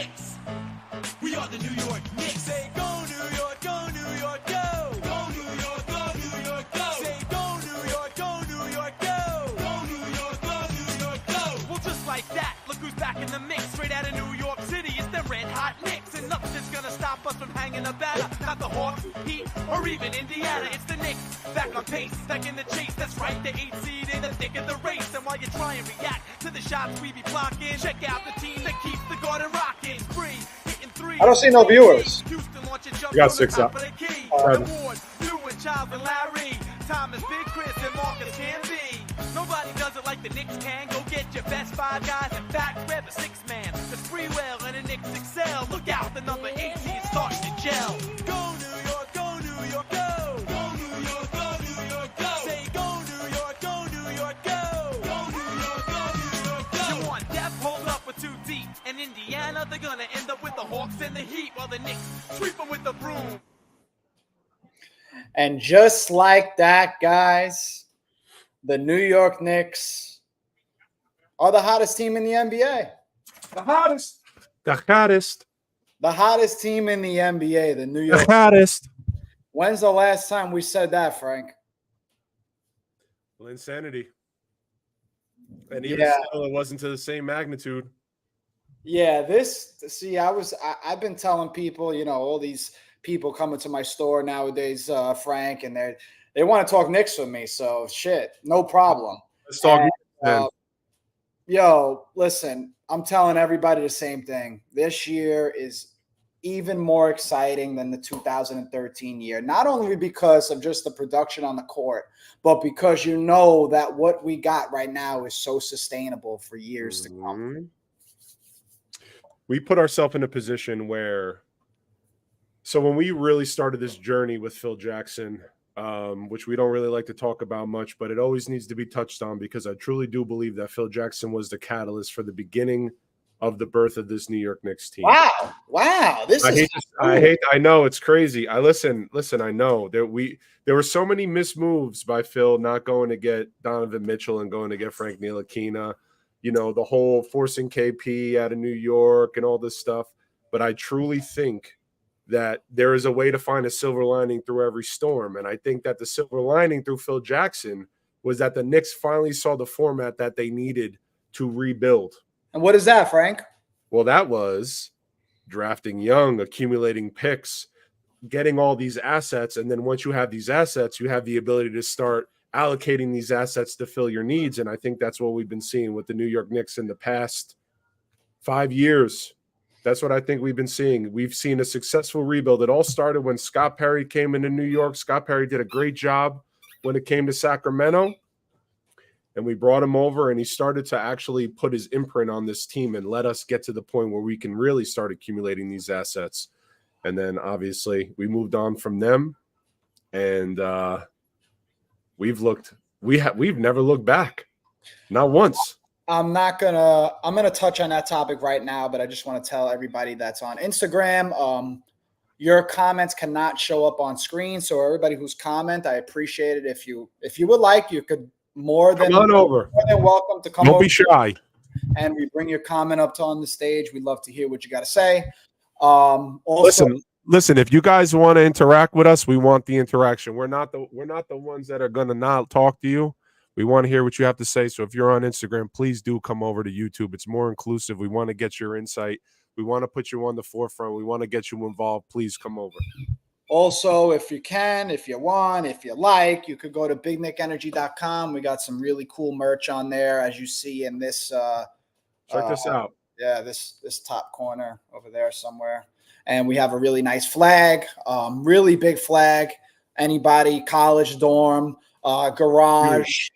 Knicks. We are the New York Knicks. Say go New York, go New York, go. Go New York, go New York, go. Say go New York, go New York, go. Go New York, go New York, go. Well, just like that, look who's back in the mix. Straight out of New York City, it's the red hot Knicks. And nothing's gonna stop us from hanging a banner. Not the Hawks, Heat, or even Indiana. It's the Knicks, back on pace, back in the chase. That's right, the 8th seed in the thick of the race. And while you try and react to the shots we be blocking, check out the team that keeps the Garden rocking. Free, hitting three. I don't see no viewers. You got 6 up. Child and Larry, Thomas, Big Chris, and Marcus can be. Nobody does it like the Knicks can. Go get your best 5 guys. In fact, grab a 6-man. The Freewell and the Knicks excel. Look out, the number 18 is starting to gel. Go New York, go New York, go. Go New York, go New York, go. Say go New York, go New York, go. Go New York, go New York, go. You want depth, hold up with 2 deep. And Indiana, they're gonna end up with the Hawks and the Heat, while the Knicks sweep them with the broom. And just like that, guys, the New York Knicks are the hottest team in the NBA. The hottest. The hottest. The hottest team in the NBA, the New York. The hottest. When's the last time we said that, Frank? Well, insanity. And even still, it wasn't to the same magnitude. Yeah, I've been telling people, all these people coming to my store nowadays, Frank, and they want to talk Knicks with me. So shit, no problem. Let's talk. Yo, listen, I'm telling everybody the same thing. This year is even more exciting than the 2013 year, not only because of just the production on the court, but because that what we got right now is so sustainable for years to come. We put ourselves in a position where, so when we really started this journey with Phil Jackson, which we don't really like to talk about much, but it always needs to be touched on because I truly do believe that Phil Jackson was the catalyst for the beginning of the birth of this New York Knicks team. Wow. I know it's crazy. I know there were so many missed moves by Phil, not going to get Donovan Mitchell and going to get Frank Ntilikina, the whole forcing KP out of New York and all this stuff. But I truly think that there is a way to find a silver lining through every storm. And I think that the silver lining through Phil Jackson was that the Knicks finally saw the format that they needed to rebuild. And what is that, Frank? Well, that was drafting young, accumulating picks, getting all these assets. And then once you have these assets, you have the ability to start allocating these assets to fill your needs. And I think that's what we've been seeing with the New York Knicks in the past 5 years. That's what I think we've been seeing. We've seen a successful rebuild. It all started when Scott Perry came into New York. Scott Perry did a great job when it came to Sacramento. And we brought him over, and he started to actually put his imprint on this team and let us get to the point where we can really start accumulating these assets. And then, obviously, we moved on from them, and we've never looked back, not once. I'm gonna touch on that topic right now, but I just want to tell everybody that's on Instagram, your comments cannot show up on screen. So everybody who's comment, I appreciate it. If you would like, you could more than welcome to come. Don't over be shy. And we bring your comment up on the stage. We'd love to hear what you got to say. Also, listen. If you guys want to interact with us, we want the interaction. We're not the ones that are going to not talk to you. We want to hear what you have to say. So if you're on Instagram, please do come over to YouTube. It's more inclusive. We want to get your insight. We want to put you on the forefront. We want to get you involved. Please come over. Also, if you can, if you want, if you like, you could go to bignickenergy.com. We got some really cool merch on there, as you see in this. Check this out. Yeah, this top corner over there somewhere. And we have a really nice flag, really big flag. Anybody, college dorm, garage.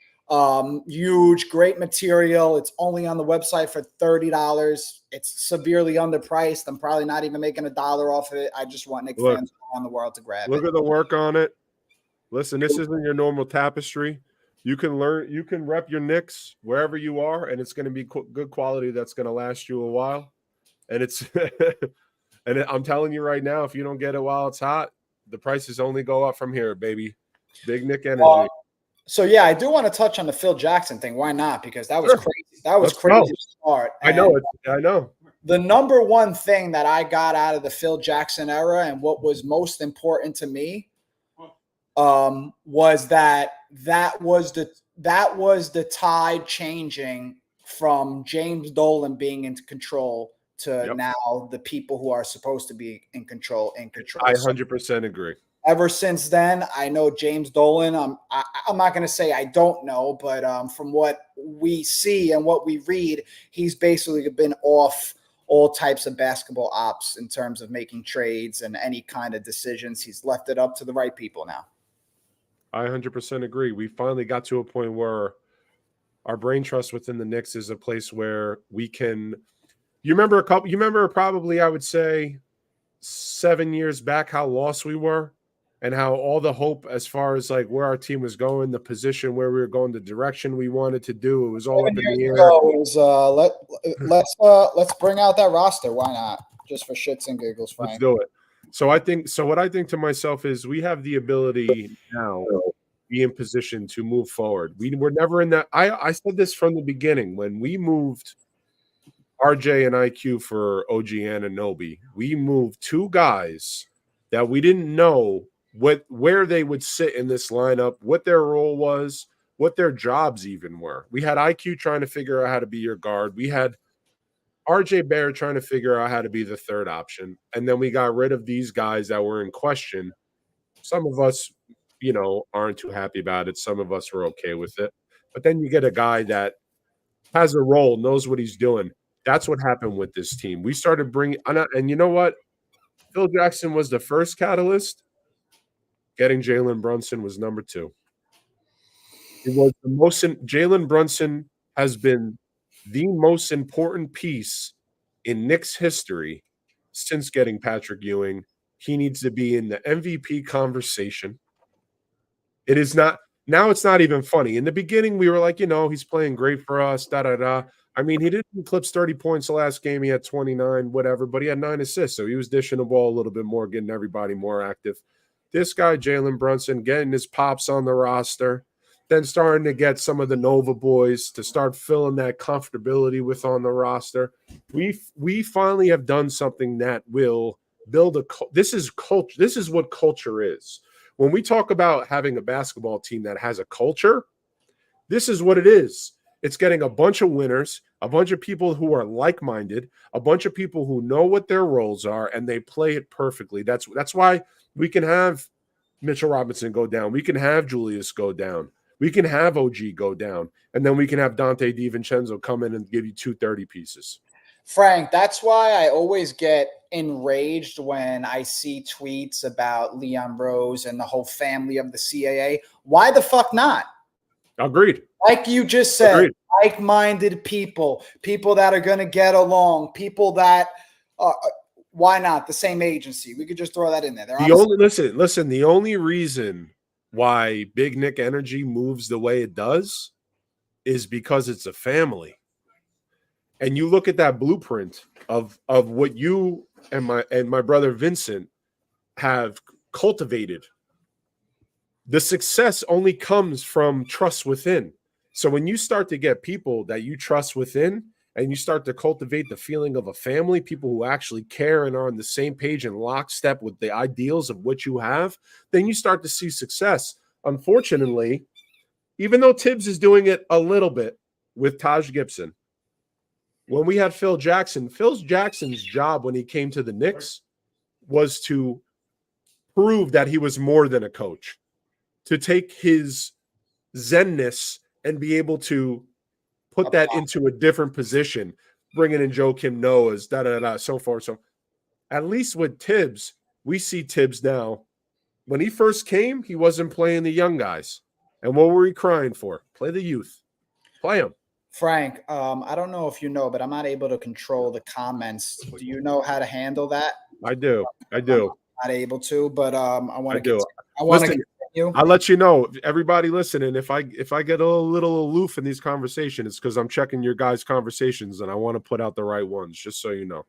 Huge, great material. It's only on the website for $30. It's severely underpriced. I'm probably not even making $1 off of it. I just want Knicks fans around the world to grab it. Look at the work on it. Listen, this isn't your normal tapestry. You can rep your Knicks wherever you are, and it's going to be good quality that's going to last you a while. And it's and I'm telling you right now, if you don't get it while it's hot, the prices only go up from here, baby. Big Nick Energy. So, yeah, I do want to touch on the Phil Jackson thing. Why not? Because that was crazy. That was crazy to start. I know. The number one thing that I got out of the Phil Jackson era and what was most important to me was that was the tide changing from James Dolan being in control to now the people who are supposed to be in control. I 100% agree. Ever since then, I know James Dolan. I'm not going to say I don't know, but from what we see and what we read, he's basically been off all types of basketball ops in terms of making trades and any kind of decisions. He's left it up to the right people now. I 100% agree. We finally got to a point where our brain trust within the Knicks is a place where we can. You remember probably, I would say 7 years back, how lost we were and how all the hope as far as like where our team was going, the position where we were going, the direction we wanted to do, it was all up in the air. Let's bring out that roster. Why not? Just for shits and giggles, Frank. Let's do it. So what I think to myself is we have the ability now to be in position to move forward. We were never in that. I said this from the beginning when we moved RJ and IQ for OG Anunoby. We moved two guys that we didn't know where they would sit in this lineup, what their role was, what their jobs even were. We had IQ trying to figure out how to be your guard. We had RJ Barrett trying to figure out how to be the third option. And then we got rid of these guys that were in question. Some of us, aren't too happy about it. Some of us were okay with it. But then you get a guy that has a role, knows what he's doing. That's what happened with this team. We started bringing – and you know what? Phil Jackson was the first catalyst. Getting Jalen Brunson was number two. It was the most – Jalen Brunson has been the most important piece in Knicks history since getting Patrick Ewing. He needs to be in the MVP conversation. It is not – now it's not even funny. In the beginning, we were like, he's playing great for us, da-da-da. I mean, he didn't eclipse 30 points the last game. He had 29, whatever, but he had 9 assists. So he was dishing the ball a little bit more, getting everybody more active. This guy, Jalen Brunson, getting his pops on the roster, then starting to get some of the Nova boys to start filling that comfortability with on the roster. We finally have done something that will build this is culture. This is what culture is. When we talk about having a basketball team that has a culture, this is what it is. It's getting a bunch of winners, a bunch of people who are like-minded, a bunch of people who know what their roles are, and they play it perfectly. That's why we can have Mitchell Robinson go down. We can have Julius go down. We can have OG go down. And then we can have Dante DiVincenzo come in and give you 2 30 pieces. Frank, that's why I always get enraged when I see tweets about Leon Rose and the whole family of the CAA. Why the fuck not? Agreed. Like you just said, like-minded people that are going to get along, people that why not? The same agency. We could just throw that in there. The only reason why Big Nick Energy moves the way it does is because it's a family. And you look at that blueprint of what you and my brother Vincent have cultivated. The success only comes from trust within. So when you start to get people that you trust within and you start to cultivate the feeling of a family, people who actually care and are on the same page and lockstep with the ideals of what you have, then you start to see success. Unfortunately, even though Tibbs is doing it a little bit with Taj Gibson, when we had Phil Jackson's job when he came to the Knicks was to prove that he was more than a coach, to take his zenness and be able to put that into a different position, bringing in Joakim Noah's, so forth. So at least with Tibbs, we see Tibbs now. When he first came, he wasn't playing the young guys. And what were we crying for? Play the youth. Play them. Frank, I don't know if you know, but I'm not able to control the comments. Do you know how to handle that? I do. I'm not able to, but I want to. I'll let you know, everybody listening. If I get a little aloof in these conversations, it's because I'm checking your guys' conversations and I want to put out the right ones. Just so you know.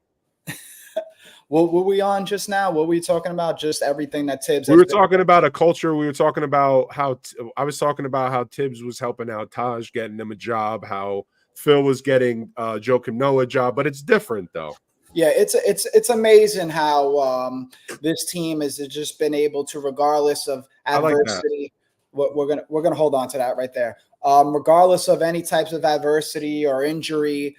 What were we on just now? What were we talking about? Just everything that Tibbs. We were talking about a culture. We were talking about how I was talking about how Tibbs was helping out Taj, getting him a job. How Phil was getting Joakim Noah job, but it's different though. Yeah, it's amazing how this team has just been able to, regardless of adversity. We're gonna hold on to that right there. Regardless of any types of adversity or injury,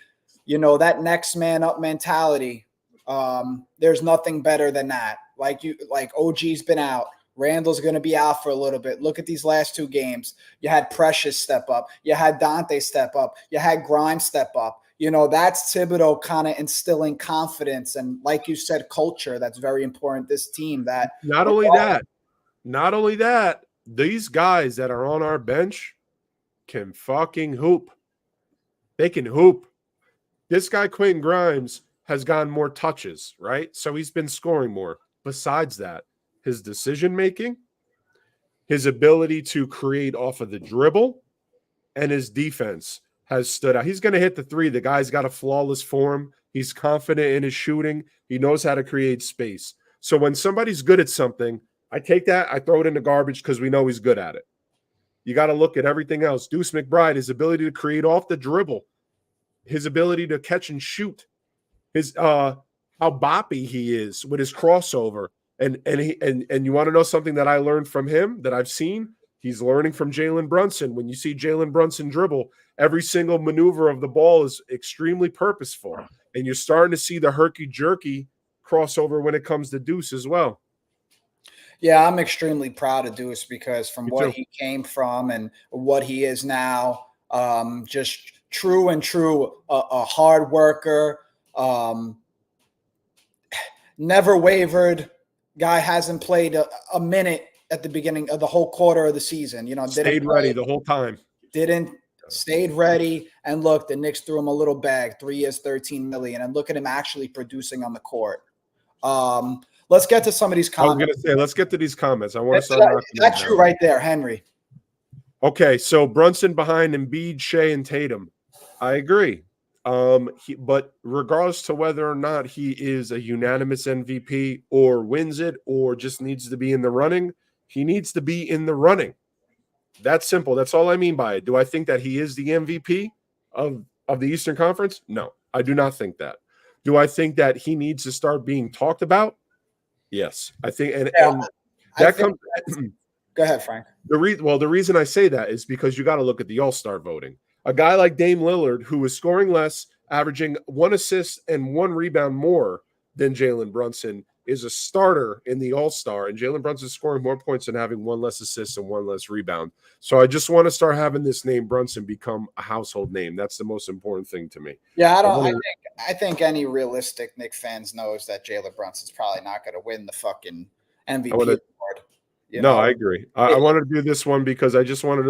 that next man up mentality. There's nothing better than that. Like OG's been out. Randall's going to be out for a little bit. Look at these last 2 games. You had Precious step up. You had Dante step up. You had Grimes step up. That's Thibodeau kind of instilling confidence and, like you said, culture. That's very important. This team that not only that, these guys that are on our bench can fucking hoop. They can hoop. This guy, Quentin Grimes, has gotten more touches, right? So he's been scoring more. Besides that, his decision-making, his ability to create off of the dribble, and his defense has stood out. He's going to hit the 3. The guy's got a flawless form. He's confident in his shooting. He knows how to create space. So when somebody's good at something, I take that, I throw it in the garbage because we know he's good at it. You got to look at everything else. Deuce McBride, his ability to create off the dribble, his ability to catch and shoot, his how boppy he is with his crossover. And you want to know something that I learned from him that I've seen? He's learning from Jalen Brunson. When you see Jalen Brunson dribble, every single maneuver of the ball is extremely purposeful. And you're starting to see the herky-jerky crossover when it comes to Deuce as well. Yeah, I'm extremely proud of Deuce because from what he came from and what he is now, just true, a hard worker, never wavered. Guy hasn't played a minute at the beginning of the whole quarter of the season. Stayed ready the whole time. Stayed ready. And look, the Knicks threw him a little bag, 3 years, $13 million. And look at him actually producing on the court. Let's get to some of these comments. I was going to say, let's get to these comments. I want to start. That's you right there, Henry. Okay, so Brunson behind Embiid, Shea, and Tatum. I agree. But regardless to whether or not he is a unanimous MVP or wins it or just needs to be in the running, he needs to be in the running. That's simple. That's all I mean by it. Do I think that he is the MVP of the Eastern Conference? No, I do not think that. Do I think that he needs to start being talked about? Yes, I think, and that comes. Go ahead, Frank. The reason I say that is because you got to look at the All-Star voting. A guy like Dame Lillard, who is scoring less, averaging 1 assist and 1 rebound more than Jalen Brunson, is a starter in the All-Star, and Jalen Brunson is scoring more points and having 1 less assist and 1 less rebound. So I just want to start having this name Brunson become a household name. That's the most important thing to me. Yeah, I think any realistic Knicks fans knows that Jalen Brunson's probably not going to win the fucking MVP award. I agree. I wanted to do this one because I just wanted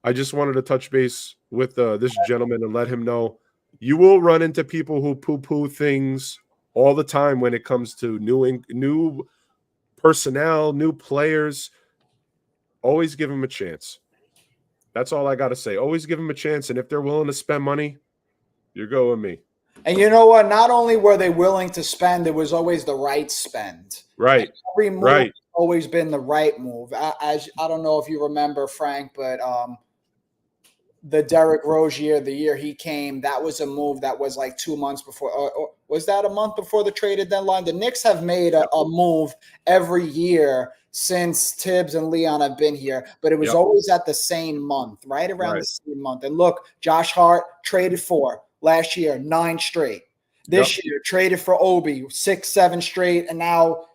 to touch base with this gentleman and let him know you will run into people who poo-poo things all the time when it comes to new personnel, new players. Always give them a chance. That's all I got to say. Always give them a chance, and if they're willing to spend money, you're going with me. And you know what? Not only were they willing to spend, it was always the right spend. Right. And every move has always been the right move. I don't know if you remember, Frank, but the Derrick Rose year, the year he came, that was a move that was like 2 months before. Or was that a month before the trade deadline? The Knicks have made a move every year since Tibbs and Leon have been here, but it was always at the same month, right around the same month. And look, Josh Hart traded for last year, 9 straight. This year, traded for Obi, 6, 7 straight, and now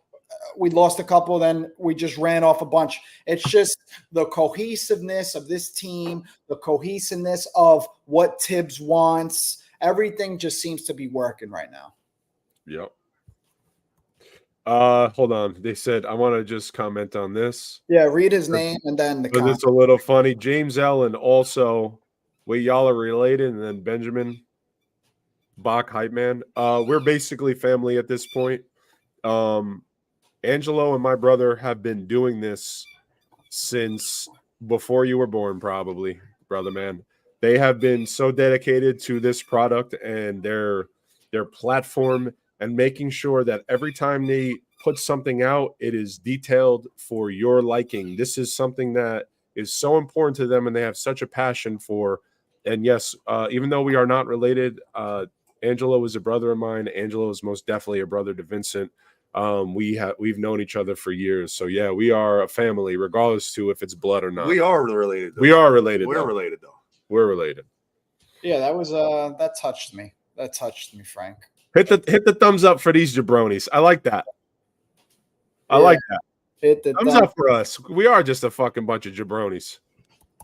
we lost a couple, then we just ran off a bunch. It's just the cohesiveness of this team, the cohesiveness of what Tibbs wants. Everything just seems to be working right now. Yep. Hold on. They said, I want to just comment on this. Yeah, read his name and then the comment. It's a little funny. James Allen also, y'all are related, and then Benjamin Bach, hype man. We're basically family at this point. Angelo and my brother have been doing this since before you were born, probably, brother man. They have been so dedicated to this product and their platform and making sure that every time they put something out, it is detailed for your liking. This is something that is so important to them, and they have such a passion for And yes, even though we are not related, Angelo is a brother of mine. Angelo is most definitely a brother to Vincent. We've known each other for years. So yeah, we are a family, regardless to if it's blood or not. We are related. Though. We are related. We're related though. We're related. Yeah, that was that touched me. That touched me, Frank. Hit the thumbs up for these jabronis. I like that. I like that. Hit the Thumbs up for us. We are just a fucking bunch of jabronis.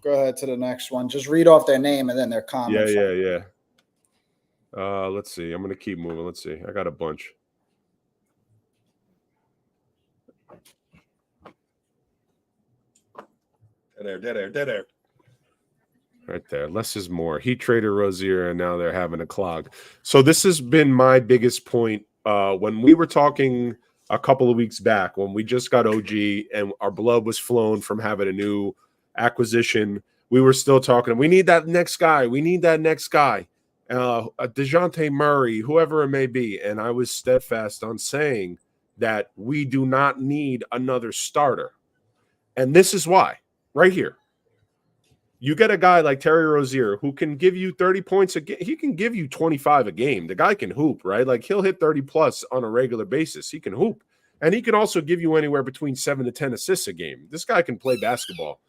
Go ahead to the next one. Just read off their name and then their comment. Yeah. Let's see. I'm gonna keep moving. Let's see. I got a bunch. Dead air. Right there. Less is more. He traded Rozier, and now they're having a clog. So this has been my biggest point. When we were talking a couple of weeks back, when we just got OG and our blood was flown from having a new acquisition, we were still talking. We need that next guy. We need that next guy. A Dejounte Murray, whoever it may be. And I was steadfast on saying that we do not need another starter. And this is why. Right here. You get a guy like Tari Rozier who can give you 30 points a game. He can give you 25 a game. The guy can hoop, right? Like he'll hit 30 plus on a regular basis. He can hoop. And he can also give you anywhere between 7 to 10 assists a game. This guy can play basketball.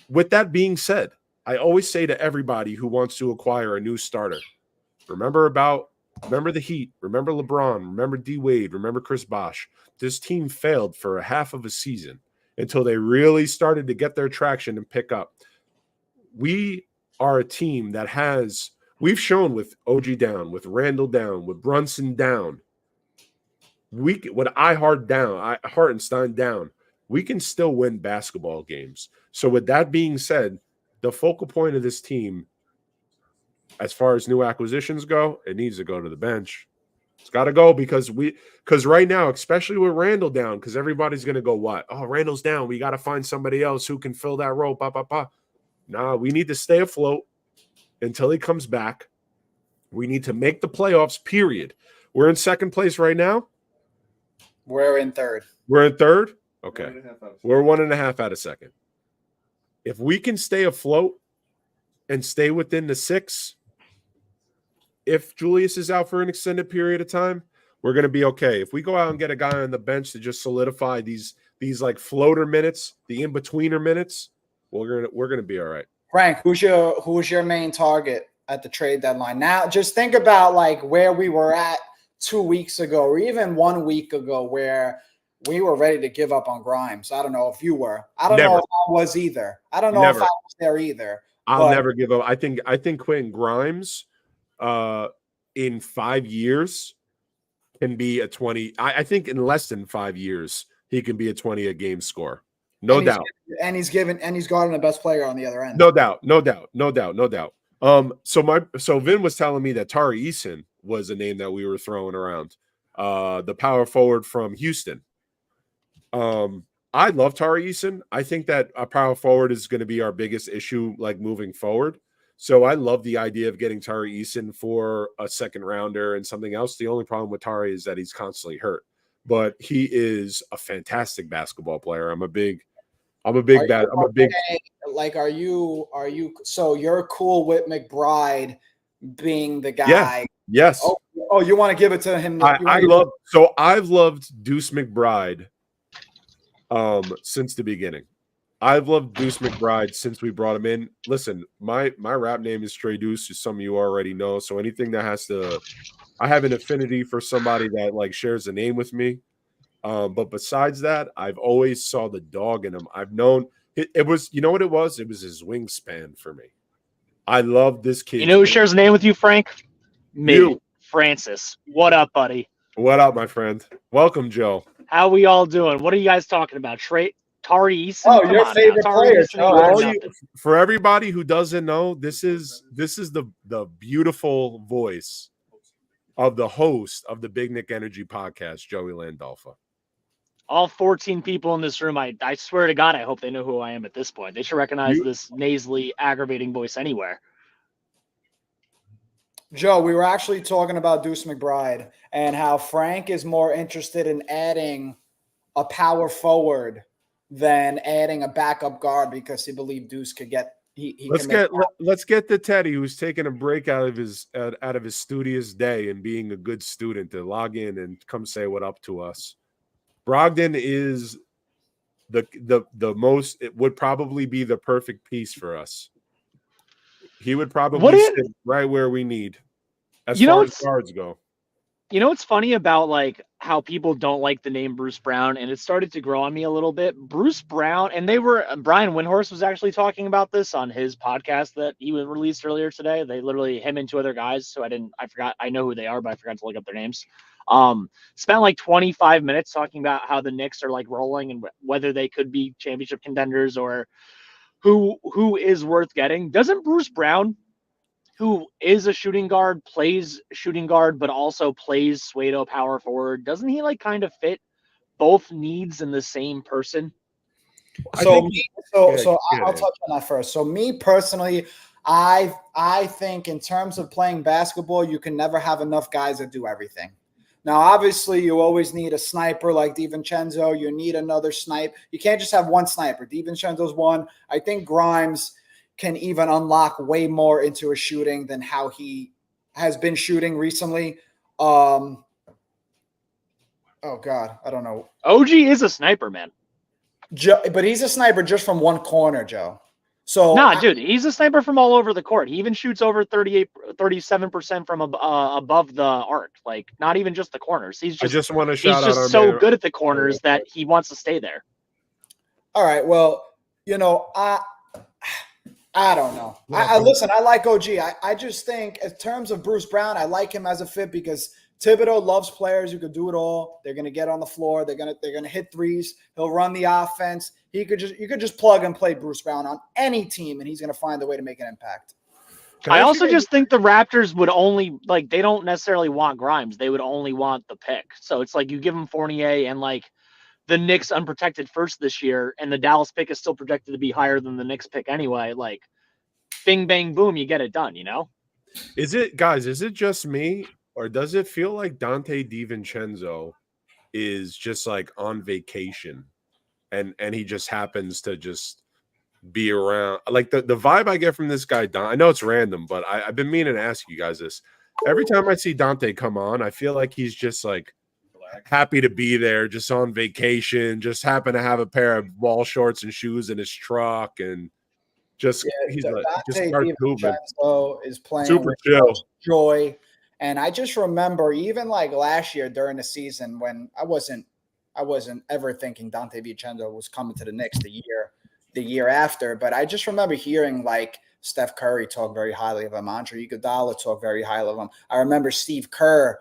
With that being said, I always say to everybody who wants to acquire a new starter, remember the Heat, remember LeBron, remember D Wade, remember Chris Bosh. This team failed for a half of a season until they really started to get their traction and pick up. We are a team that we've shown with OG down, with Randall down, with Brunson down, with Hartenstein down, we can still win basketball games. So with that being said, the focal point of this team, as far as new acquisitions go, it needs to go to the bench. It's got to go because right now, especially with Randall down, because everybody's going to go, what? Oh, Randall's down. We got to find somebody else who can fill that role. Nah, we need to stay afloat until he comes back. We need to make the playoffs, period. We're in second place right now. We're in third. We're in third? Okay. We're 1.5 out of second. If we can stay afloat and stay within the 6, if Julius is out for an extended period of time, we're going to be okay. If we go out and get a guy on the bench to just solidify these like floater minutes, the in-betweener minutes, we're going to be all right. Frank, who's your main target at the trade deadline? Now, just think about like where we were at 2 weeks ago or even 1 week ago where we were ready to give up on Grimes. I don't know if you were. I don't know if I was either. I don't know if I was there either. I'll never give up. I think Quentin Grimes in 5 years can be a 20. I think in less than 5 years he can be a 20 a game score. No doubt. And he's guarding the best player on the other end. No doubt. So Vin was telling me that Tari Eason was a name that we were throwing around. The power forward from Houston. I love Tari Eason. I think that a power forward is going to be our biggest issue, like moving forward. So I love the idea of getting Tari Eason for a second rounder and something else. The only problem with Tari is that he's constantly hurt, but he is a fantastic basketball player. I'm a big. Like, are you? So you're cool with McBride being the guy? Yeah. Yes. Oh, you want to give it to him? I've loved Deuce McBride since the beginning. I've loved Deuce McBride since we brought him in. Listen, my rap name is Stray Deuce, as some of you already know. So anything that I have an affinity for somebody that like shares a name with me. But besides that, I've always saw the dog in him. I've known it was, you know what it was? It was his wingspan for me. I love this kid. You know who shares a name with you, Frank? Me, You. Francis. What up, buddy? What up, my friend? Welcome, Joe. How we all doing? What are you guys talking about? Tari Eason? Oh, Come your on favorite now. Tari player, Eason Joe. ain't For nothing. for everybody who doesn't know, this is the beautiful voice of the host of the Big Nick Energy podcast, Joey Landolfa. All 14 people in this room, I swear to God, I hope they know who I am at this point. They should recognize this nasally, aggravating voice anywhere. Joe, we were actually talking about Deuce McBride and how Frank is more interested in adding a power forward than adding a backup guard because he believed Deuce could get he Let's can make. let's get to Teddy, who's taking a break out of his studious day and being a good student, to log in and come say what up to us. Brogdon is the most. It would probably be the perfect piece for us. He would probably sit right where we need as far as guards go. You know what's funny about like how people don't like the name Bruce Brown, and it started to grow on me a little bit. Bruce Brown, and Brian Windhorst was actually talking about this on his podcast that he was released earlier today. They literally, him and two other guys, so I know who they are, but I forgot to look up their names. Spent like 25 minutes talking about how the Knicks are like rolling and whether they could be championship contenders or who is worth getting. Doesn't Bruce Brown, who is a shooting guard, plays shooting guard, but also plays pseudo power forward, doesn't he like kind of fit both needs in the same person? So I'll touch on that first. So me personally, I think in terms of playing basketball, you can never have enough guys that do everything. Now, obviously, you always need a sniper like DiVincenzo. You need another snipe. You can't just have one sniper. DiVincenzo's one. I think Grimes can even unlock way more into a shooting than how he has been shooting recently. Oh God, I don't know. OG is a sniper, man. But he's a sniper just from one corner, Joe. So dude, he's a sniper from all over the court. He even shoots over 37% from above the arc. Like not even just the corners. I just want to shout out. He's just so good at the corners that he wants to stay there. All right. Well, I don't know. Listen, I like OG. I just think in terms of Bruce Brown, I like him as a fit because Thibodeau loves players who could do it all. They're going to get on the floor. They're going to hit threes. He'll run the offense. You could just plug and play Bruce Brown on any team, and he's going to find a way to make an impact. I also just think the Raptors would only they don't necessarily want Grimes. They would only want the pick. So it's like you give them Fournier and like the Knicks unprotected first this year, and the Dallas pick is still projected to be higher than the Knicks pick anyway. Like, bing, bang, boom, you get it done, Is it just me, or does it feel like Dante DiVincenzo is just like on vacation and he just happens to just be around? Like the vibe I get from this guy, I know it's random, but I've been meaning to ask you guys this. Every time I see Dante come on, I feel like he's just like happy to be there, just on vacation, just happen to have a pair of ball shorts and shoes in his truck, and just he's like just starts moving. Is playing super chill, joy. And I just remember even like last year during the season when I wasn't ever thinking Dante DiVincenzo was coming to the Knicks the year after, but I just remember hearing like Steph Curry talk very highly of him, Andre Iguodala talk very highly of him. I remember Steve Kerr,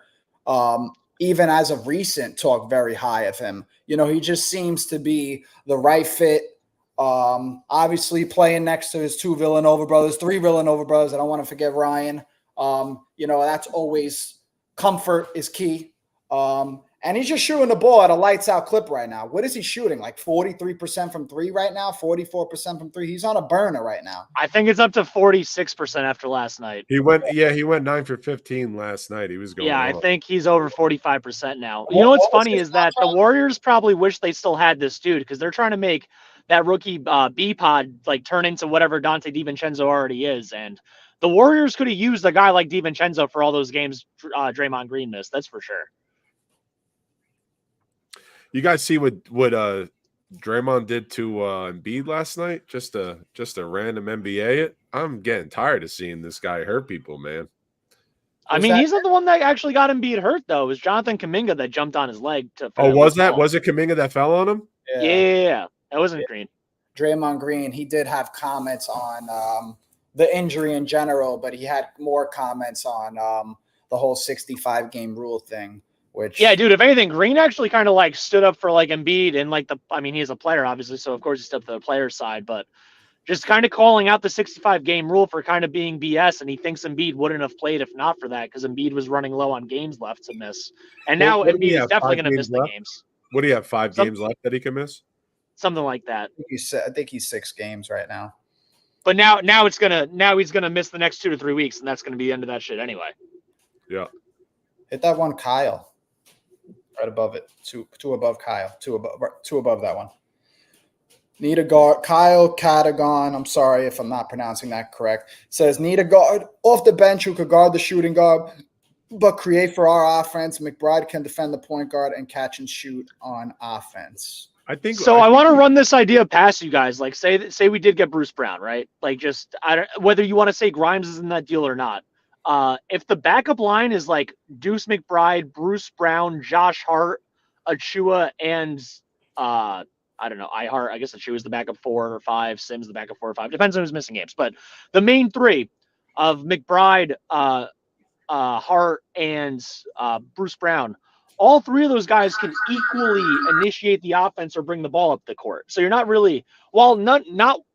even as of recent, talk very high of him. He just seems to be the right fit. Obviously playing next to his three Villanova brothers. I don't want to forget Ryan. That's always comfort is key. And he's just shooting the ball at a lights out clip right now. What is he shooting? Like 43% from three right now, 44% from three. He's on a burner right now. I think it's up to 46% after last night. He went 9 for 15 last night. He was going. Yeah, I think he's over 45% now. You know what's funny is that the Warriors probably wish they still had this dude because they're trying to make that rookie B-Pod like turn into whatever Dante DiVincenzo already is. And the Warriors could have used a guy like DiVincenzo for all those games Draymond Green missed. That's for sure. You guys see what Draymond did to Embiid last night? Just a random NBA. I'm getting tired of seeing this guy hurt people, man. He's not the one that actually got Embiid hurt, though. It was Jonathan Kuminga that jumped on his leg. Was it Kuminga that fell on him? Yeah. That wasn't Green. Draymond Green, he did have comments on the injury in general, but he had more comments on the whole 65-game rule thing. Yeah, dude, if anything, Green actually kind of like stood up for like Embiid and he's a player, obviously, so of course he stood up to the player side, but just kind of calling out the 65-game rule for kind of being BS, and he thinks Embiid wouldn't have played if not for that because Embiid was running low on games left to miss. And now Embiid is definitely going to miss the games. What do you have, 5 games left that he can miss? Something like that. I think he's 6 games right now. But now he's gonna miss the next 2 to 3 weeks, and that's gonna be the end of that shit anyway. Yeah. Hit that one, Kyle. Right above it. Two above Kyle. Two above that one. Need a guard. Kyle Catagon, I'm sorry if I'm not pronouncing that correct, says need a guard off the bench who could guard the shooting guard, but create for our offense. McBride can defend the point guard and catch and shoot on offense. I think So I want to run this idea past you guys. Like, say we did get Bruce Brown, right? Like, just whether you want to say Grimes is in that deal or not. If the backup line is like Deuce McBride, Bruce Brown, Josh Hart, Achua, and I don't know, Ihart. I guess Achua is the backup 4 or 5. Sims the backup 4 or 5. Depends on who's missing games. But the main three of McBride, Hart, and Bruce Brown. All three of those guys can equally initiate the offense or bring the ball up the court. So you're not really, while not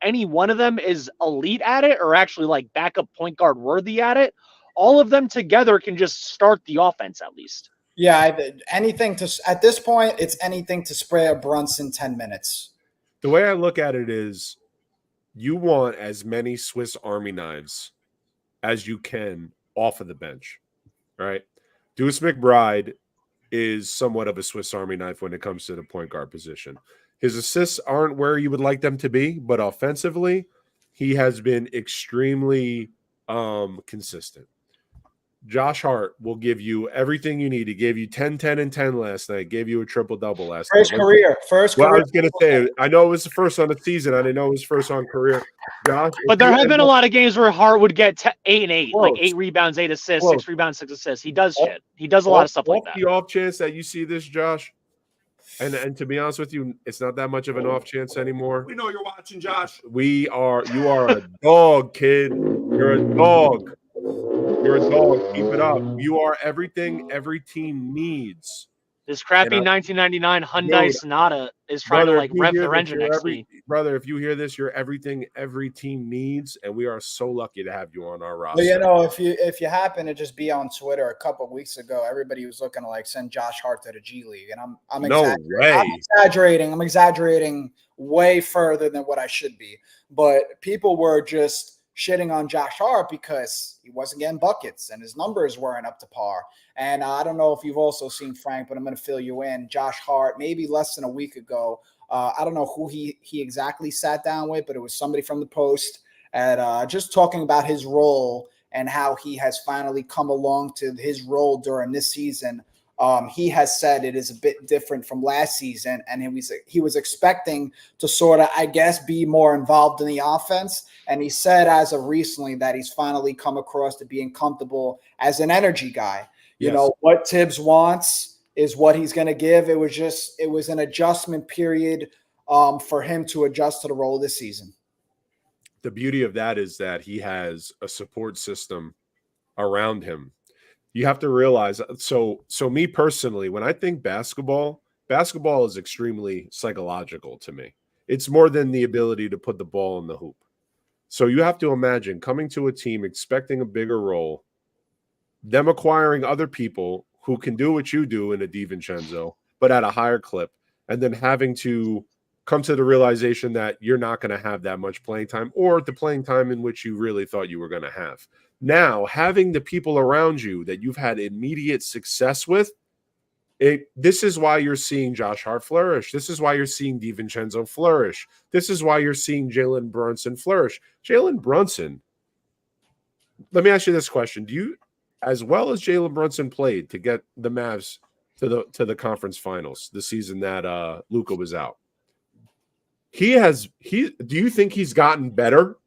any one of them is elite at it or actually like backup point guard worthy at it, all of them together can just start the offense at least. Yeah, anything to at this point, it's anything to spray a Brunson 10 minutes. The way I look at it is you want as many Swiss Army knives as you can off of the bench, right? Deuce McBride is somewhat of a Swiss Army knife when it comes to the point guard position. His assists aren't where you would like them to be, but offensively, he has been extremely consistent. Josh Hart will give you everything you need. He gave you 10, 10, and 10 last night. Gave you a triple-double last night. First well, career. I was going to say, I know it was the first on the season. I didn't know it was first on career. Josh, but there have been a lot of games where Hart would get 8 and 8, Close. like 8 rebounds, 8 assists, Close. 6 rebounds, 6 assists. He does shit. He does a lot of stuff like that. The off chance that you see this, Josh, and to be honest with you, it's not that much of an off chance anymore. We know you're watching, Josh. You are a dog, kid. You're a dog. You're a dog. Keep it up. You are everything every team needs. This crappy 1999 Hyundai Sonata is trying to like rev their engine next week. Brother, if you hear this, you're everything every team needs, and we are so lucky to have you on our roster. But you know, if you happen to just be on Twitter a couple of weeks ago, everybody was looking to like send Josh Hart to the G League, and I'm exaggerating. I'm exaggerating way further than what I should be. But people were just shitting on Josh Hart because he wasn't getting buckets and his numbers weren't up to par. And I don't know if you've also seen Frank, but I'm going to fill you in. Josh Hart, maybe less than a week ago, I don't know who he exactly sat down with, but it was somebody from the Post, and just talking about his role and how he has finally come along to his role during this season. He has said it is a bit different from last season, and he was expecting to sort of, I guess, be more involved in the offense. And he said as of recently that he's finally come across to being comfortable as an energy guy. You know, what Tibbs wants is what he's going to give. It was an adjustment period for him to adjust to the role this season. The beauty of that is that he has a support system around him. You have to realize, so me personally, when I think basketball is extremely psychological to me. It's more than the ability to put the ball in the hoop. So you have to imagine coming to a team expecting a bigger role, them acquiring other people who can do what you do in a DiVincenzo, but at a higher clip, and then having to come to the realization that you're not going to have that much playing time or the playing time in which you really thought you were going to have. Now, having the people around you that you've had immediate success with, this is why you're seeing Josh Hart flourish. This is why you're seeing DiVincenzo flourish. This is why you're seeing Jalen Brunson flourish. Jalen Brunson, let me ask you this question. Do you, as well as Jalen Brunson played to get the Mavs to the conference finals the season that Luka was out, do you think he's gotten better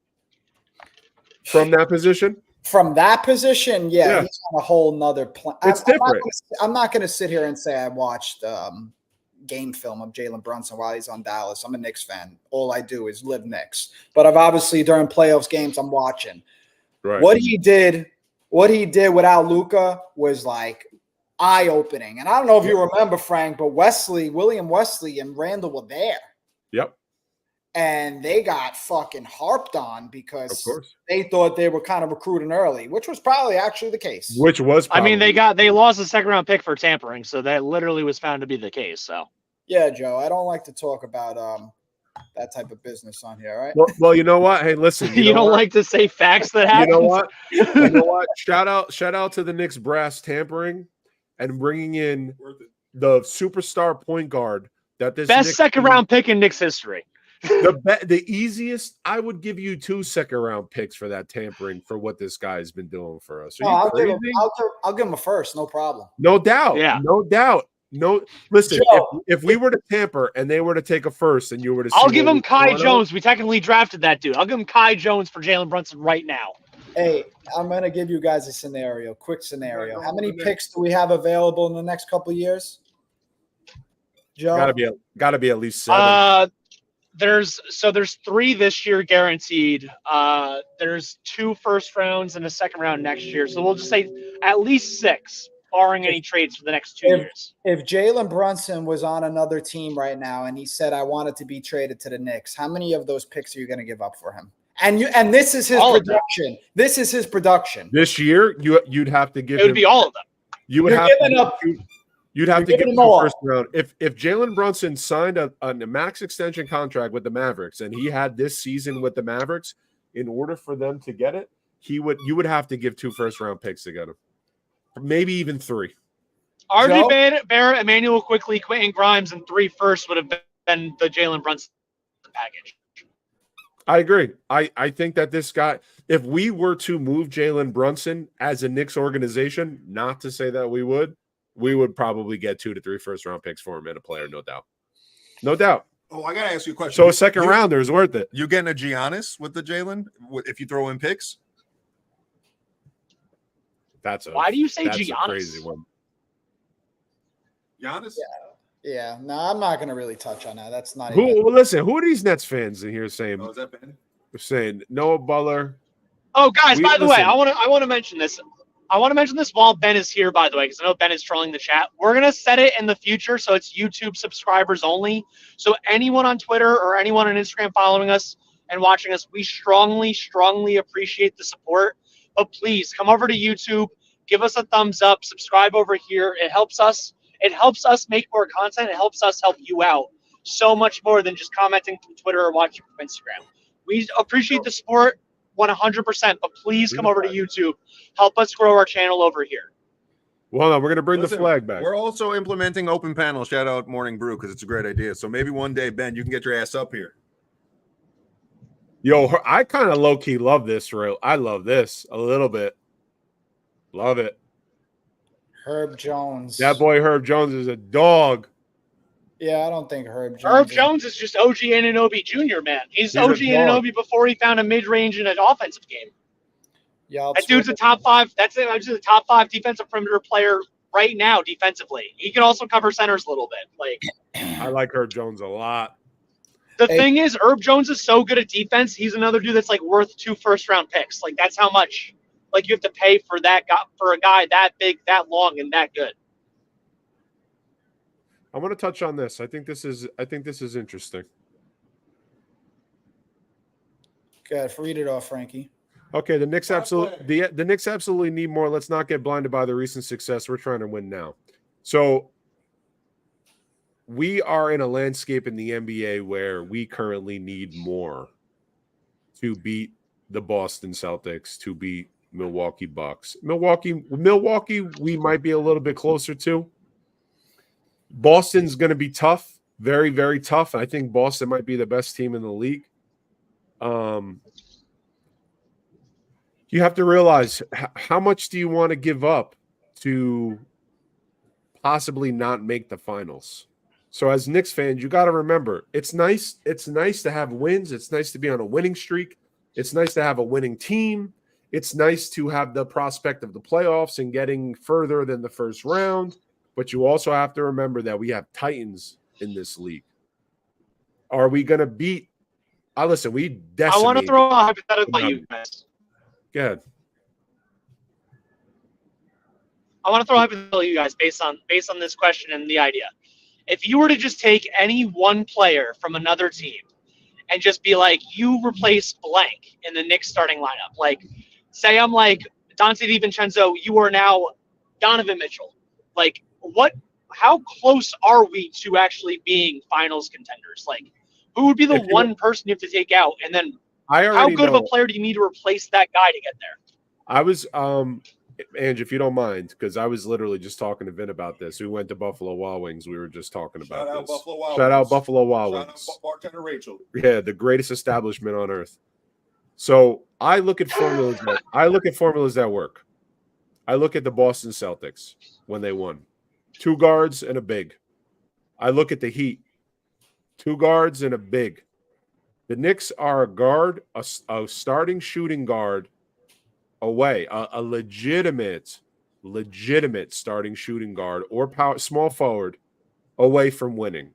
from that position? From that position, yeah. He's on a whole nother plan. It's different. I'm not going to sit here and say I watched game film of Jalen Brunson while he's on Dallas. I'm a Knicks fan. All I do is live Knicks. But I've obviously during playoffs games I'm watching. Right. What he did without Luka was like eye-opening. And I don't know if you remember, Frank, but William Wesley and Randall were there. Yep. And they got fucking harped on because of course they thought they were kind of recruiting early, which was probably actually the case. I mean, they lost a second-round pick for tampering, so that literally was found to be the case. So yeah, Joe, I don't like to talk about that type of business on here, right? Well, you know what? Hey, listen, you don't like to say facts that happen. You know what? Shout out to the Knicks brass tampering and bringing in the superstar point guard that this best second-round pick in Knicks history. The easiest, I would give you 2 second-round picks for that tampering for what this guy has been doing for us. Are you crazy? I'll give him a first, no problem. No doubt. Yeah. No doubt. No, listen, Joe, if we were to tamper and they were to take a first and you were to I'll see give what him was Kai going on- Jones. We technically drafted that dude. I'll give him Kai Jones for Jalen Brunson right now. Hey, I'm going to give you guys a scenario, quick scenario. How many picks do we have available in the next couple of years? Joe? Gotta be at least 7. There's 3 this year guaranteed. There's 2 first rounds and a second round next year. So we'll just say at least 6, barring any trades for the next 2 years. If Jalen Brunson was on another team right now and he said, I wanted to be traded to the Knicks, how many of those picks are you going to give up for him? And this is his production. This is his production. This year, you'd have to give It would be all of them. You would You're have giving to up. You'd have You're to give giving him them all. first round. If Jalen Brunson signed a max extension contract with the Mavericks and he had this season with the Mavericks, in order for them to get it, you would have to give 2 first-round picks to get him. Maybe even 3. RJ Barrett, Emmanuel Quickly, Quentin Grimes, and 3 firsts would have been the Jalen Brunson package. I agree. I think that this guy, if we were to move Jalen Brunson as a Knicks organization, not to say that we would probably get 2 to 3 first-round picks for him and a player, no doubt. No doubt. Oh, I gotta ask you a question. So a second rounder is worth it. You getting a Giannis with the Jalen if you throw in picks? Why do you say that's Giannis? a crazy one. Giannis? Yeah, no, I'm not going to really touch on that. That's not Listen, who are these Nets fans in here saying? Oh, is that Ben? Saying Noah Butler. Oh, guys, by the way, listen. I want to mention this. I want to mention this while Ben is here, by the way, because I know Ben is trolling the chat. We're going to set it in the future so it's YouTube subscribers only. So anyone on Twitter or anyone on Instagram following us and watching us, we strongly, strongly appreciate the support. But please come over to YouTube, give us a thumbs up, subscribe over here. It helps us. It helps us make more content. It helps us help you out so much more than just commenting from Twitter or watching from Instagram. We appreciate the support 100%, but please come over to YouTube. Help us grow our channel over here. Well, no, we're going to bring the flag back. We're also implementing open panel. Shout out Morning Brew because it's a great idea. So maybe one day, Ben, you can get your ass up here. Yo, I kind of low-key love this, real. I love this a little bit. Love it. Herb Jones. That boy Herb Jones is a dog. Yeah, I don't think Herb Jones. Herb Jones is just OG Anunoby Jr., man. He's OG Anunoby before he found a mid-range in an offensive game. Yeah, that dude's a top 5. That's it. He's a top 5 defensive perimeter player right now defensively. He can also cover centers a little bit. I like Herb Jones a lot. The thing is, Herb Jones is so good at defense. He's another dude that's worth 2 first-round picks. That's how much you have to pay for that guy, for a guy that big, that long, and that good. I want to touch on this. I think this is interesting. Good. Read it off, Frankie. Okay, the Knicks the Knicks absolutely need more. Let's not get blinded by the recent success. We're trying to win now. So we are in a landscape in the NBA where we currently need more to beat the Boston Celtics, to beat Milwaukee Bucks. Milwaukee, we might be a little bit closer to. Boston's going to be tough, very, very tough. I think Boston might be the best team in the league. You have to realize how much do you want to give up to possibly not make the finals? So as Knicks fans, you got to remember, it's nice. It's nice to have wins. It's nice to be on a winning streak. It's nice to have a winning team. It's nice to have the prospect of the playoffs and getting further than the first round. But you also have to remember that we have Titans in this league. Are we going to beat? Listen, we decimate. I want to throw a hypothetical at you guys. Go ahead. I want to throw a hypothetical at you guys based on this question and the idea. If you were to just take any one player from another team and just be like, you replace blank in the Knicks starting lineup. Say I'm Dante DiVincenzo, you are now Donovan Mitchell. How close are we to actually being finals contenders? Who would be the one person you have to take out? And then how good of a player do you need to replace that guy to get there? I was Ange, if you don't mind, because I was literally just talking to Vin about this. We went to Buffalo Wild Wings. We were just talking about Shout out this. Buffalo Wild Shout out Wings. Buffalo Wild Shout Wings. out bartender Rachel. Yeah, the greatest establishment on earth. So I look at formulas. I look at formulas that work. I look at the Boston Celtics when they won. 2 guards and a big. I look at the Heat. 2 guards and a big. The Knicks are a guard, a starting shooting guard away, a legitimate starting shooting guard or power small forward away from winning.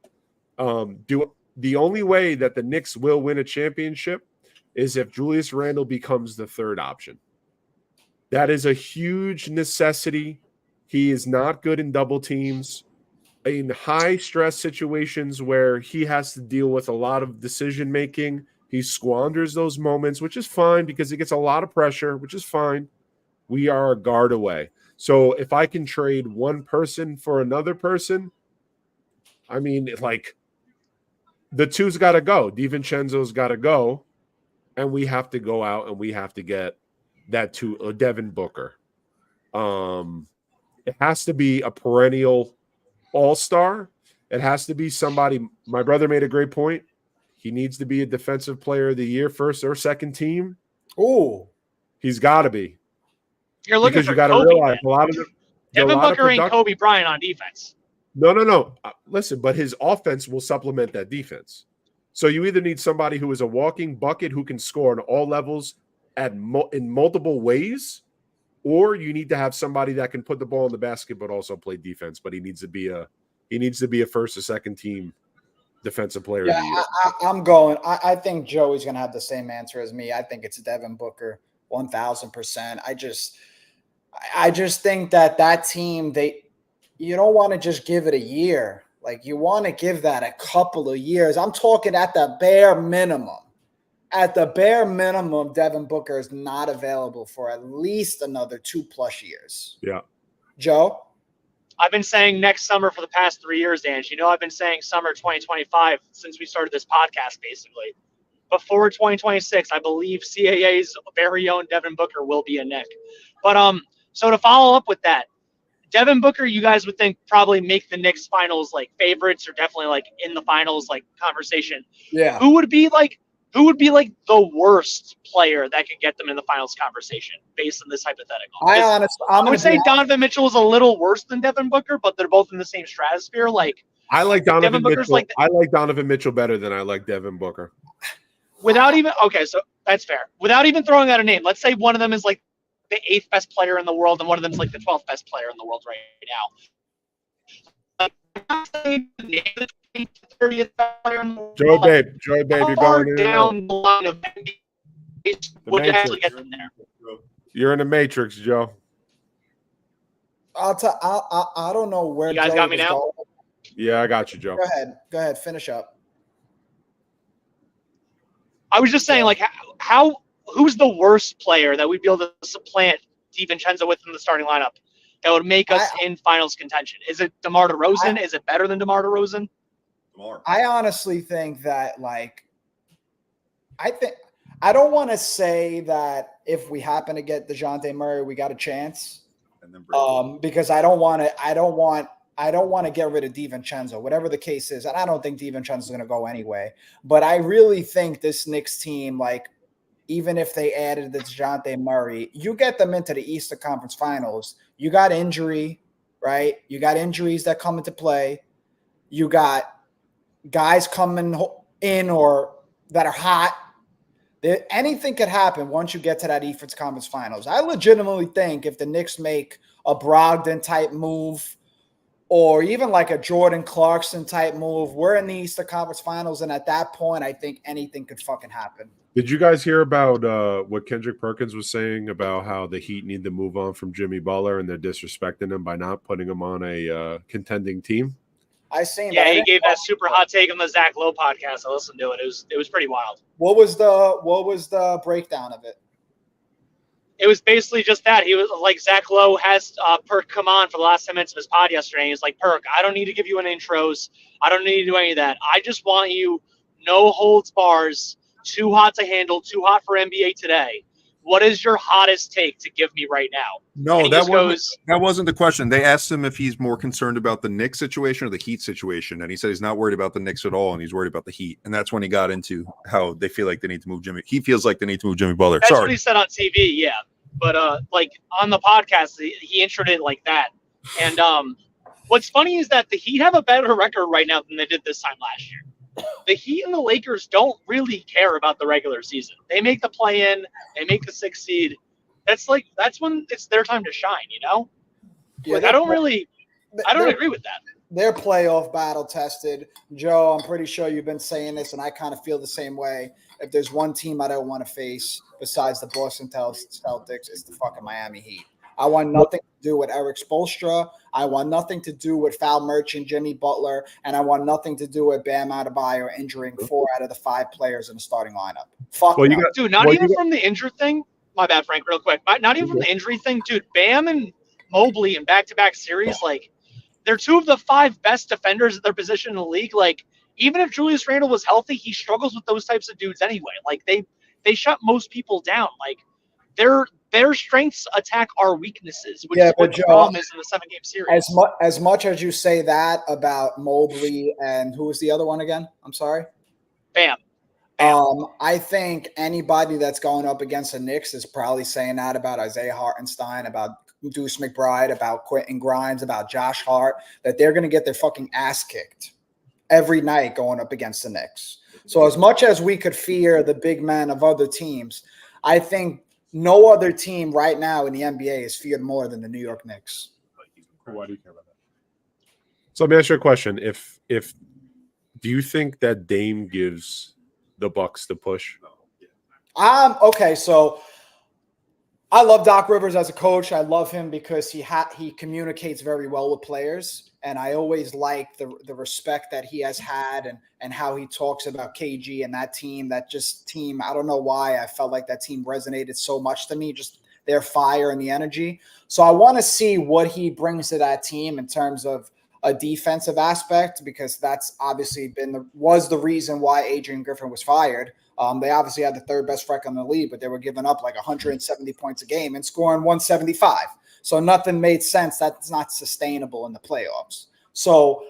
The only way that the Knicks will win a championship is if Julius Randle becomes the third option. That is a huge necessity. He is not good in double teams. In high stress situations where he has to deal with a lot of decision making, he squanders those moments, which is fine because he gets a lot of pressure, which is fine. We are a guard away. So if I can trade one person for another person, I mean, like, the 2's got to go. DiVincenzo's got to go, and we have to go out and we have to get that 2, Devin Booker. It has to be a perennial all-star. It has to be somebody. My brother made a great point. He needs to be a defensive player of the year, first or second team. Ooh, He's got to be. You're looking Because for you got to Kobe, realize man. a lot of them. Devin Booker ain't Kobe Bryant on defense. No. Listen, but his offense will supplement that defense. So you either need somebody who is a walking bucket who can score on all levels in multiple ways, or you need to have somebody that can put the ball in the basket but also play defense. But he needs to be a first or second team defensive player of the year. I'm going. I think Joey's going to have the same answer as me. I think it's Devin Booker, 1,000%. I just think that team, you don't want to just give it a year. Like, you want to give that a couple of years. I'm talking at the bare minimum. At the bare minimum, Devin Booker is not available for at least another 2+ years. Yeah. Joe? I've been saying next summer for the past 3 years, Ange. You know, I've been saying summer 2025 since we started this podcast, basically. Before 2026, I believe CAA's very own Devin Booker will be a Knick. But so to follow up with that, Devin Booker, you guys would think probably make the Knicks finals like favorites or definitely like in the finals like conversation. Yeah. Who would be like the worst player that could get them in the finals conversation based on this hypothetical? I'm I would say Donovan Mitchell is a little worse than Devin Booker, but they're both in the same stratosphere. Like, I like Donovan Booker's Mitchell. I like Donovan Mitchell better than I like Devin Booker. Without even so that's fair. Without even throwing out a name, let's say one of them is like the 8th best player in the world, and one of them is like the 12th best player in the world right now. Joy Babe, you're going down the line of NBA would you actually get them there? You're in the Matrix, Joe. I don't know where you guys Joe got me was now. going. Yeah, I got you, Joe. Go ahead. Finish up. I was just saying, like, who's the worst player that we'd be able to supplant DiVincenzo with in the starting lineup that would make us in finals contention? Is it DeMar DeRozan? Is it better than DeMar DeRozan? I honestly think that, like, I don't want to say that if we happen to get Dejounte Murray, we got a chance. And then because I don't want to get rid of DiVincenzo, whatever the case is. And I don't think DiVincenzo is going to go anyway. But I really think this Knicks team, like, even if they added the Dejounte Murray, you get them into the Eastern Conference Finals. You got injury, right? You got injuries that come into play. You got guys coming in or that are hot. Anything could happen once you get to that Eastern Conference Finals. I legitimately think if the Knicks make a Brogdon type move or even like a Jordan Clarkson type move, we're in the Eastern Conference Finals, and at that point, I think anything could fucking happen. Did you guys hear about what Kendrick Perkins was saying about how the Heat need to move on from Jimmy Butler and they're disrespecting him by not putting him on a contending team? I seen. Yeah, he gave that super hot take on the Zach Lowe podcast. I listened to it. It was pretty wild. What was the breakdown of it? It was basically just that. He was like, Zach Lowe has Perk come on for the last 10 minutes of his pod yesterday. And he's like, Perk, I don't need to give you an intros. I don't need to do any of that. I just want you no holds bars, too hot to handle, too hot for NBA today. what is your hottest take to give me right now? No, And he just goes, that wasn't the question. They asked him if he's more concerned about the Knicks situation or the Heat situation, and he said he's not worried about the Knicks at all, and he's worried about the Heat. And that's when he got into how they feel like they need to move Jimmy. He feels like they need to move Jimmy Butler. that's what Sorry. he said on TV, yeah. But like on the podcast, he introed it like that. And what's funny is that the Heat have a better record right now than they did this time last year. The Heat and the Lakers don't really care about the regular season. They make the play-in, they make the 6th seed. That's when it's their time to shine, you know? Yeah, Like, I don't agree with that. They're playoff battle tested. Joe, I'm pretty sure you've been saying this, and I kind of feel the same way. If there's one team I don't want to face besides the Boston Celtics, it's the fucking Miami Heat. I want nothing to do with Eric Spoelstra. I want nothing to do with foul merchant Jimmy Butler, and I want nothing to do with Bam Adebayo injuring 4 out of the 5 players in the starting lineup. Fuck Well, no. Dude, not even from the injury thing. My bad, Frank, real quick. Not even from the injury thing, dude. Bam and Mobley in back-to-back series, like, they're 2 of the 5 best defenders at their position in the league. Like, even if Julius Randle was healthy, he struggles with those types of dudes anyway. Like, they shut most people down. Like, their strengths attack our weaknesses, which is what the problem is in the 7-game series. As much as you say that about Mobley and who was the other one again? I'm sorry. Bam. I think anybody that's going up against the Knicks is probably saying that about Isaiah Hartenstein, about Deuce McBride, about Quentin Grimes, about Josh Hart, that they're going to get their fucking ass kicked every night going up against the Knicks. So as much as we could fear the big men of other teams, I think no other team right now in the NBA is feared more than the New York Knicks. Why do you care about that? So let me ask you a question. If do you think that Dame gives the Bucks the push? Okay, so I love Doc Rivers as a coach. I love him because he communicates very well with players, and I always like the respect that he has had and how he talks about KG and that team. I don't know why I felt like that team resonated so much to me, just their fire and the energy. So I want to see what he brings to that team in terms of a defensive aspect, because that's obviously was the reason why Adrian Griffin was fired. They obviously had the 3rd best record in the league, but they were giving up like 170 points a game and scoring 175. So nothing made sense. That's not sustainable in the playoffs. So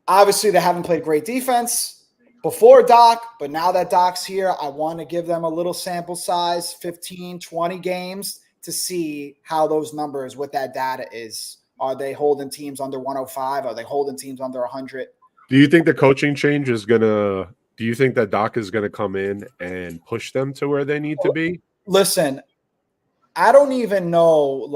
obviously they haven't played great defense before Doc, but now that Doc's here, I want to give them a little sample size, 15, 20 games to see how those numbers, what that data is. Are they holding teams under 105? Are they holding teams under 100? Do you think the coaching change is do you think that Doc is going to come in and push them to where they need to be? Listen, I don't even know,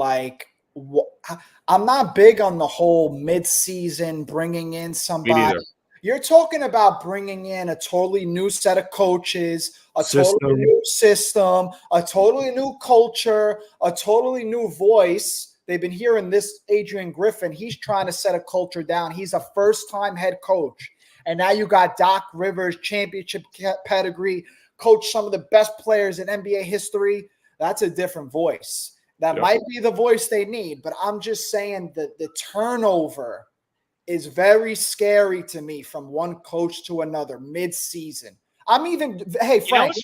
I'm not big on the whole mid-season bringing in somebody. You're talking about bringing in a totally new set of coaches, totally new system, a totally new culture, a totally new voice. They've been hearing this Adrian Griffin. He's trying to set a culture down. He's a first-time head coach. And now you got Doc Rivers, championship pedigree, coach some of the best players in NBA history. That's a different voice. That might be the voice they need, but I'm just saying that the turnover is very scary to me from one coach to another mid-season. Hey, Frank,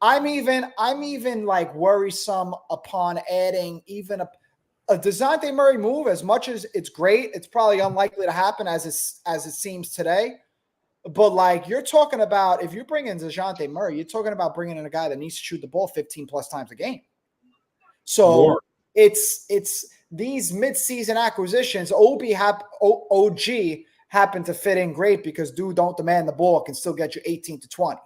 I'm even like worrisome upon adding even a Dejounte Murray move. As much as it's great, it's probably unlikely to happen as it seems today. But like you're talking about, if you bring in Dejounte Murray, you're talking about bringing in a guy that needs to shoot the ball 15 plus times a game. So it's these mid-season acquisitions. OG happen to fit in great because dude don't demand the ball, can still get you 18 to 20.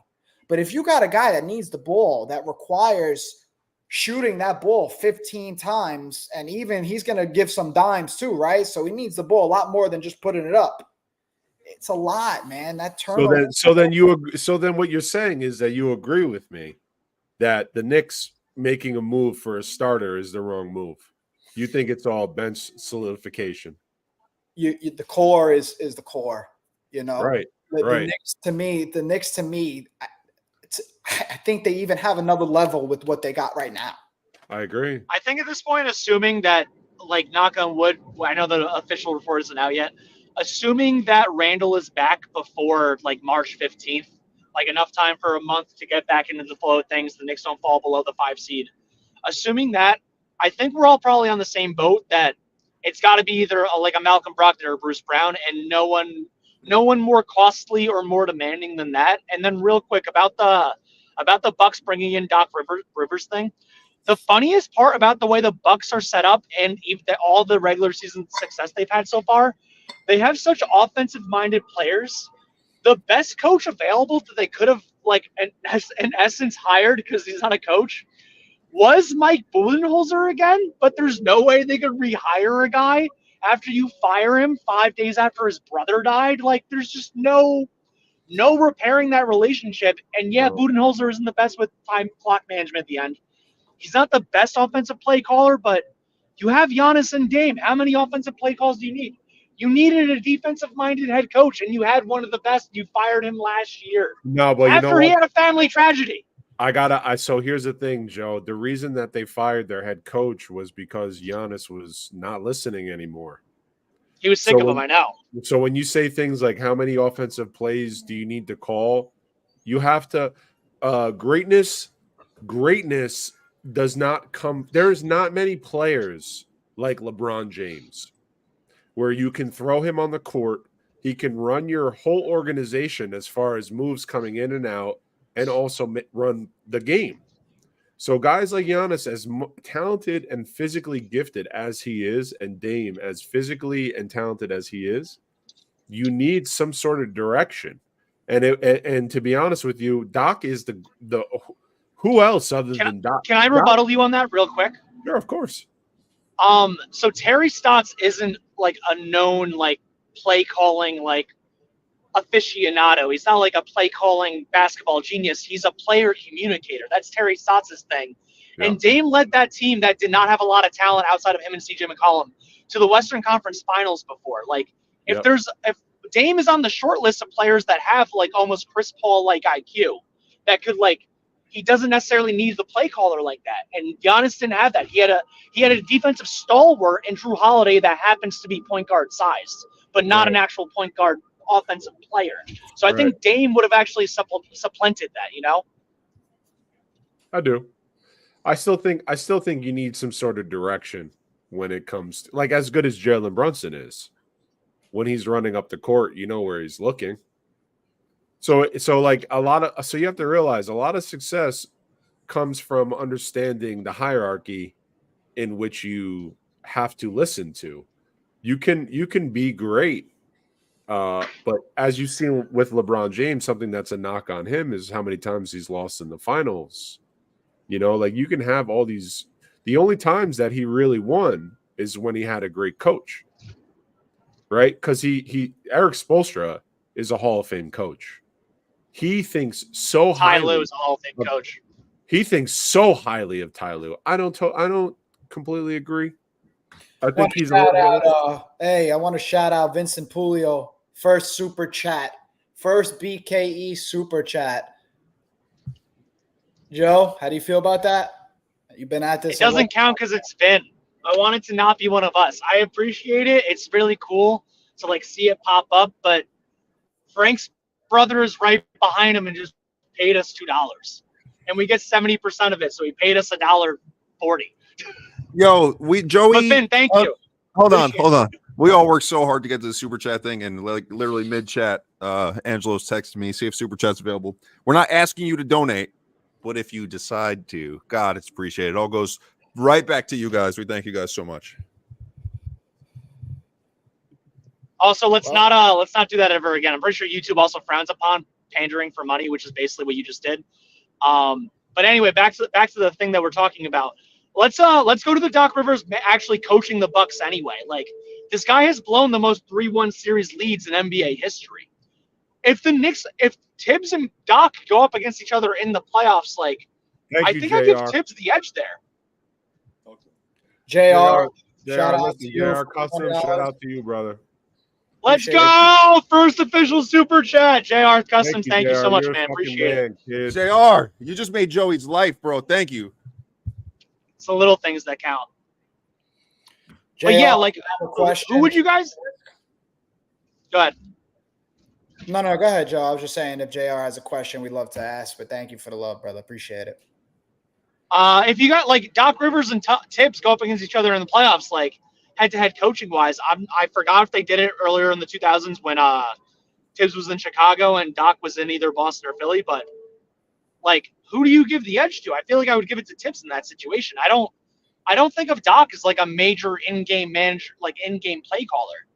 But if you got a guy that needs the ball, that requires shooting that ball 15 times, and even he's going to give some dimes too, right? So he needs the ball a lot more than just putting it up. It's a lot, man. That turnover. So then what you're saying is that you agree with me that the Knicks making a move for a starter is the wrong move. You think it's all bench solidification. The core is the core, you know. Right. The Knicks to me, I think they even have another level with what they got right now. I agree. I think at this point, assuming that, like, knock on wood, I know the official report isn't out yet, assuming that Randall is back before, like, March 15th, like enough time for a month to get back into the flow of things, the Knicks don't fall below the 5 seed. assuming that, I think we're all probably on the same boat that it's got to be either like a Malcolm Brogdon or a Bruce Brown, and no one more costly or more demanding than that. And then real quick about the Bucks bringing in Doc Rivers thing. The funniest part about the way the Bucks are set up and even all the regular season success they've had so far, they have such offensive-minded players. The best coach available that they could have, like, in essence, hired because he's not a coach was Mike Budenholzer again, but there's no way they could rehire a guy after you fire him 5 days after his brother died. Like, there's just no repairing that relationship. And yeah, Budenholzer isn't the best with time clock management at the end. He's not the best offensive play caller, but you have Giannis and Dame. How many offensive play calls do you need? You needed a defensive-minded head coach, and you had one of the best. You fired him last year. No, but after he had a family tragedy. So here's the thing, Joe. The reason that they fired their head coach was because Giannis was not listening anymore. He was sick of him, I know. So when you say things like how many offensive plays do you need to call, you have to greatness does not come. There's not many players like LeBron James where you can throw him on the court. He can run your whole organization as far as moves coming in and out and also run the game. So guys like Giannis, as talented and physically gifted as he is, and Dame as physically and talented as he is, you need some sort of direction. And to be honest with you, Doc is the who else other than Doc? Can I rebuttal you on that real quick? Sure, of course. So Terry Stotts isn't like a known like play calling like aficionado. He's not like a play calling basketball genius. He's a player communicator. That's Terry Stotts' thing. Yeah. And Dame led that team that did not have a lot of talent outside of him and CJ McCollum to the Western Conference Finals before. Like if Dame is on the short list of players that have like almost Chris Paul like IQ, that could like he doesn't necessarily need the play caller like that. And Giannis didn't have that. He had a defensive stalwart in Drew Holiday that happens to be point guard sized, but not an actual point guard offensive player. So I think Dame would have actually supplanted that, you know? I do. I still think you need some sort of direction when it comes to, like, as good as Jalen Brunson is. When he's running up the court, you know where he's looking. So like so you have to realize a lot of success comes from understanding the hierarchy in which you have to listen to. You can be great, but as you've seen with LeBron James, something that's a knock on him is how many times he's lost in the finals. You know, like you can have all these. The only times that he really won is when he had a great coach, right? Because Eric Spoelstra is a Hall of Fame coach. He thinks so highly. Ty Lue is a Hall of Fame coach. He thinks so highly of Ty Lue. I don't completely agree. I think he's I want to shout out Vincent Pulio, first super chat, first BKE super chat. Joe, how do you feel about that? You've been at this. It doesn't count because it's Vin. I want it to not be one of us. I appreciate it. It's really cool to like see it pop up, but Frank's brother is right behind him and just paid us $2, and we get 70% of it. So he paid us $1.40. Yo, Joey. But Ben, thank you. Hold on. We all worked so hard to get to the super chat thing, and like literally mid chat, Angelo's texted me, see if super chat's available. We're not asking you to donate, but if you decide to, God, it's appreciated. It all goes right back to you guys. We thank you guys so much. Also, let's not do that ever again. I'm pretty sure YouTube also frowns upon pandering for money, which is basically what you just did. But anyway, back to the thing that we're talking about. Let's go to the Doc Rivers actually coaching the Bucks anyway. Like, this guy has blown the most 3-1 series leads in NBA history. If Tibbs and Doc go up against each other in the playoffs, like, I think I give Tibbs the edge there. JR, shout out to you. Custom, shout out to you, brother. Let's go! First official super chat. JR Custom, thank you so much, man. Appreciate it. JR, you just made Joey's life, bro. Thank you. It's the little things that count. But yeah, like, who would you guys? Go ahead. No, go ahead, Joe. I was just saying if JR has a question, we'd love to ask, but thank you for the love, brother. Appreciate it. If you got like Doc Rivers and Tibbs go up against each other in the playoffs, like head-to-head coaching wise, I forgot if they did it earlier in the 2000s when Tibbs was in Chicago and Doc was in either Boston or Philly. But like, who do you give the edge to? I feel like I would give it to Tibbs in that situation. I don't think of Doc as like a major in-game manager, like in-game play caller.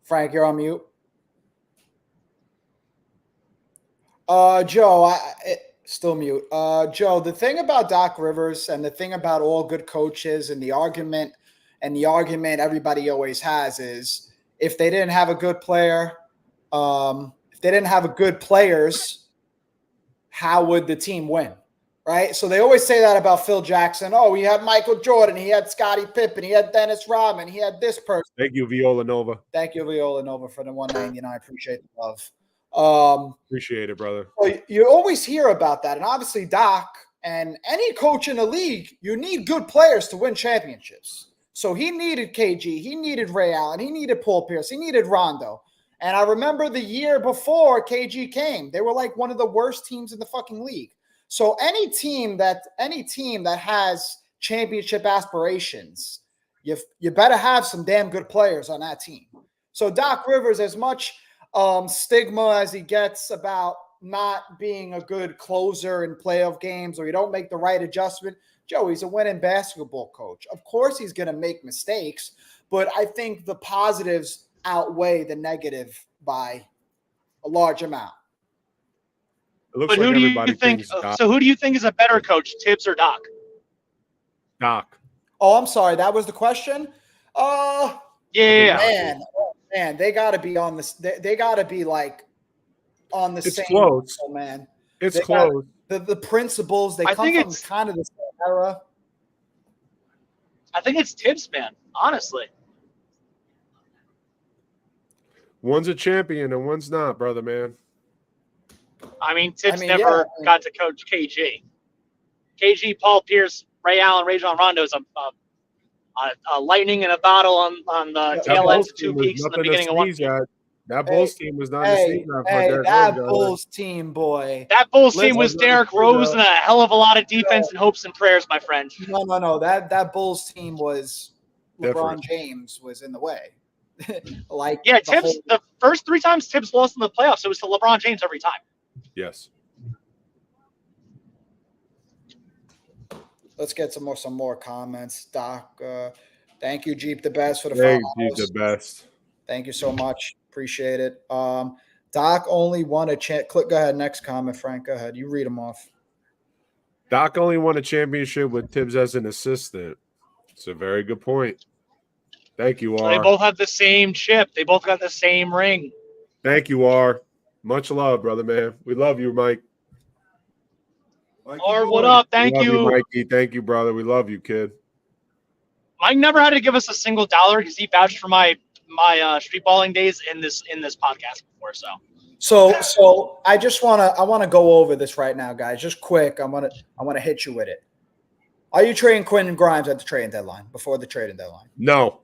Frank, you're on mute. Joe, still mute. Joe, the thing about Doc Rivers and the thing about all good coaches and the argument everybody always has is if they didn't have a good player, if they didn't have a good players, how would the team win? Right? So they always say that about Phil Jackson. Oh, he had Michael Jordan, he had Scottie Pippen, he had Dennis Rodman, he had this person. Thank you, Viola Nova. Thank you, Viola Nova, for the 199. I appreciate the love. Appreciate it, brother. So you always hear about that. And obviously, Doc and any coach in the league, you need good players to win championships. So he needed KG, he needed Ray Allen, he needed Paul Pierce, he needed Rondo. And I remember the year before KG came, they were like one of the worst teams in the fucking league. So any team that has championship aspirations, you better have some damn good players on that team. So Doc Rivers, as much stigma as he gets about not being a good closer in playoff games, or you don't make the right adjustment, Joe, he's a winning basketball coach. Of course he's going to make mistakes, but I think the positives outweigh the negative by a large amount. It looks But like who do you everybody think? thinks Doc. So who do you think is a better coach, Tibbs or Doc? Doc. Oh, I'm sorry. That was the question? Yeah. Man, they got to be on this. They got to be like on the It's same close. level, man. It's They close. The principles, they I come think from it's- kind of the same era. I think it's Tibbs, man. Honestly. One's a champion and one's not, brother, man. I mean, Tibbs I mean, never yeah. got to coach KG. KG, Paul Pierce, Ray Allen, Rajon Rondo is a lightning in a bottle on the tail ends of two peaks in the beginning of one. That Bulls team was not in the Hey, season. that Bulls team, boy. That Bulls team was Listen, Derrick Rose and a hell of a lot of defense and hopes and prayers, my friend. No. That Bulls team was LeBron Different. James was in the way. Yeah, Tibbs. The first 3 times Tibbs lost in the playoffs, it was to LeBron James every time. Yes. Let's get some more comments. Doc, thank you, Jeep the Best, for the Hey, follows. he's the best. Thank you so much. Appreciate it. Doc only won a go ahead. Next comment, Frank. Go ahead. You read them off. Doc only won a championship with Tibbs as an assistant. It's a very good point. Thank you, They R. both have the same chip. They both got the same ring. Thank you, R. Much love, brother, man. We love you, Mike. Or what up? Thank We love you. Mikey. Thank you, brother. We love you, kid. Mike never had to give us a single dollar because he vouched for my street balling days in this podcast before. So I just want to go over this right now, guys. Just quick. I want to hit you with it. Are you trading Quentin Grimes at the trading deadline, before the trading deadline? No.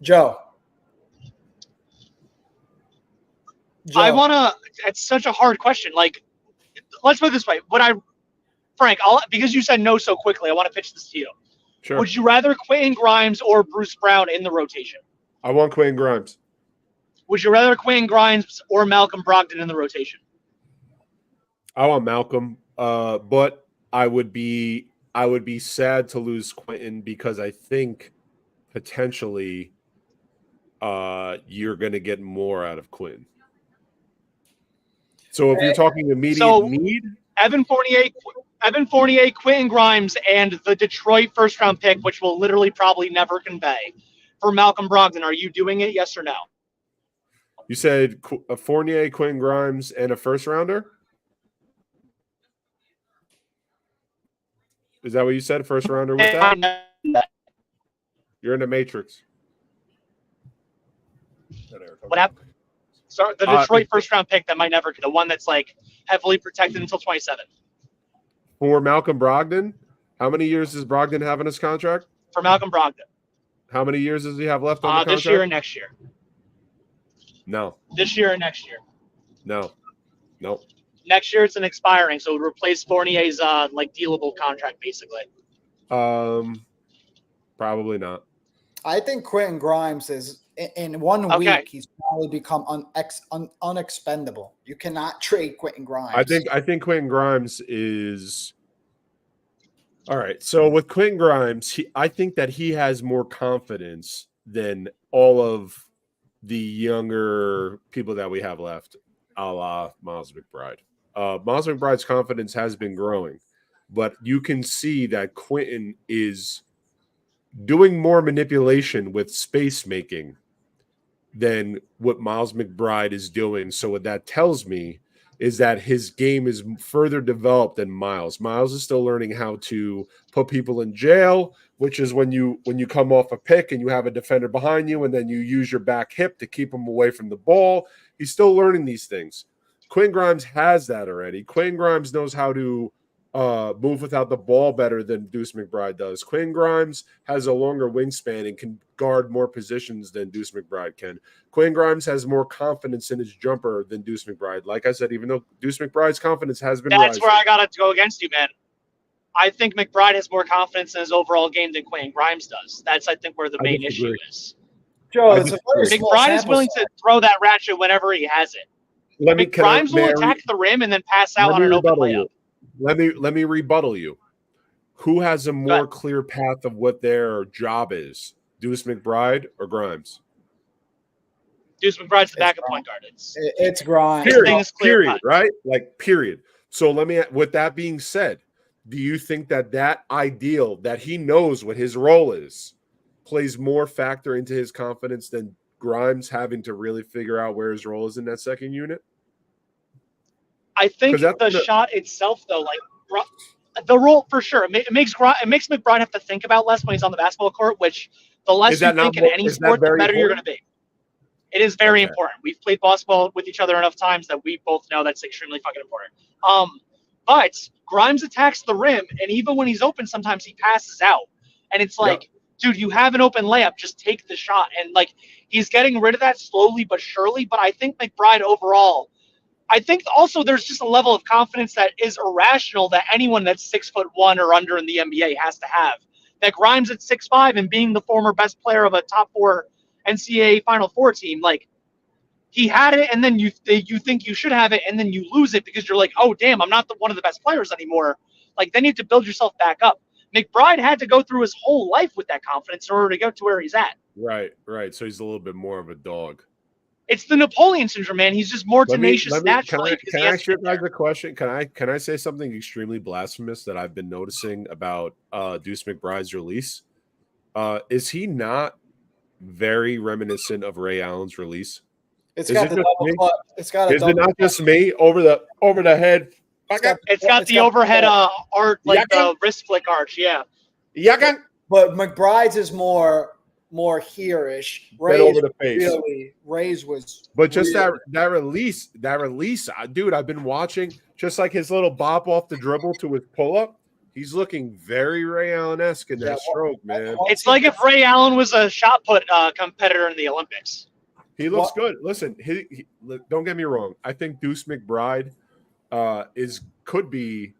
Joe. I want to. It's such a hard question. Like, let's put it this way. Frank, because you said no so quickly, I want to pitch this to you. Sure. Would you rather Quentin Grimes or Bruce Brown in the rotation? I want Quentin Grimes. Would you rather Quentin Grimes or Malcolm Brogdon in the rotation? I want Malcolm, but I would be sad to lose Quentin because I think potentially you're going to get more out of Quentin. So if you're talking immediate need, Evan Fournier, Quentin Grimes, and the Detroit first-round pick, which will literally probably never convey, for Malcolm Brogdon, are you doing it, yes or no? you said Fournier, Quentin Grimes, and a first rounder? Is that what you said? First rounder with that? You're in the Matrix. What happened? So the Detroit first-round pick that might never, the one that's like heavily protected until 27. For Malcolm Brogdon, how many years does Brogdon have in his contract? For Malcolm Brogdon. How many years does he have left on the contract? This year and next year. No. This year and next year. No. Next year it's an expiring, so it would replace Fournier's like dealable contract basically. Probably not. I think Quentin Grimes is in 1 Okay. week. He's probably become unexpendable. You cannot trade Quentin Grimes. I think Quentin Grimes is all right. So with Quentin Grimes, I think that he has more confidence than all of the younger people that we have left, a la Miles McBride. Miles McBride's confidence has been growing, but you can see that Quentin is doing more manipulation with space making than what Miles McBride is doing. So what that tells me is that his game is further developed than Miles. Miles is still learning how to put people in jail, which is when you come off a pick and you have a defender behind you and then you use your back hip to keep him away from the ball. He's still learning these things. Quentin Grimes has that already. Quentin Grimes knows how to move without the ball better than Deuce McBride does. Quentin Grimes has a longer wingspan and can guard more positions than Deuce McBride can. Quentin Grimes has more confidence in his jumper than Deuce McBride. Like I said, even though Deuce McBride's confidence has been That's rising. where I got to go against you, man. I think McBride has more confidence in his overall game than Quentin Grimes does. That's, I think, where the main issue is. Joe, I it's a very small McBride is sample willing size. to throw that ratchet whenever he has it. Grimes will attack the rim and then pass out on an open layup. Let me rebuttal you. Who has a more clear path of what their job is? Deuce McBride or Grimes? Deuce McBride's the backup point guard. It's Grimes. Period, right? Like, period. So with that being said, do you think that ideal that he knows what his role is plays more factor into his confidence than Grimes having to really figure out where his role is in that second unit? I think the shot itself, though, like the role for sure, it makes McBride have to think about less when he's on the basketball court. Which the less you think in any sport, the better you're going to be. It is very important. We've played basketball with each other enough times that we both know that's extremely fucking important. But Grimes attacks the rim, and even when he's open, sometimes he passes out, and it's like, dude, you have an open layup, just take the shot. And like he's getting rid of that slowly but surely. But I think McBride overall. I think also there's just a level of confidence that is irrational that anyone that's 6'1" or under in the NBA has to have. That Grimes at 6'5" and being the former best player of a top 4 NCAA Final Four team, like he had it, and then you think you should have it, and then you lose it because you're like, oh damn, I'm not one of the best players anymore. Like then you have to build yourself back up. McBride had to go through his whole life with that confidence in order to get to where he's at. Right. So he's a little bit more of a dog. It's the Napoleon syndrome, man. He's just more tenacious naturally. Can I ask you guys a question? Can I say something extremely blasphemous that I've been noticing about Deuce McBride's release? Is he not very reminiscent of Ray Allen's release? Is it not just me over the head? It's got the overhead art, like the wrist flick arch, yeah. But McBride's is more here-ish. Ray's over the face. Really, Ray's was. But just that release, dude. I've been watching just like his little bop off the dribble to his pull up. He's looking very Ray Allen-esque in that stroke, man. It's like if Ray Allen was a shot put competitor in the Olympics. He looks good. Listen, he don't get me wrong. I think Deuce McBride could be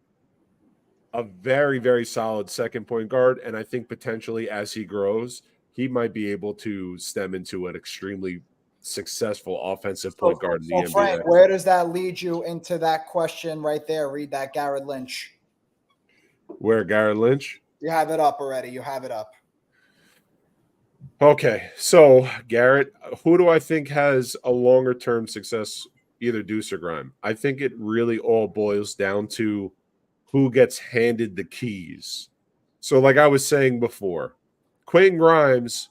a very, very solid second point guard, and I think potentially as he grows, he might be able to stem into an extremely successful offensive point guard in the NBA. Frank, where does that lead you into that question right there? Read that, Garrett Lynch. Where, Garrett Lynch? You have it up already. You have it up. Okay, so Garrett, who do I think has a longer-term success, either Deuce or Grime? I think it really all boils down to who gets handed the keys. So like I was saying before, Quentin Grimes,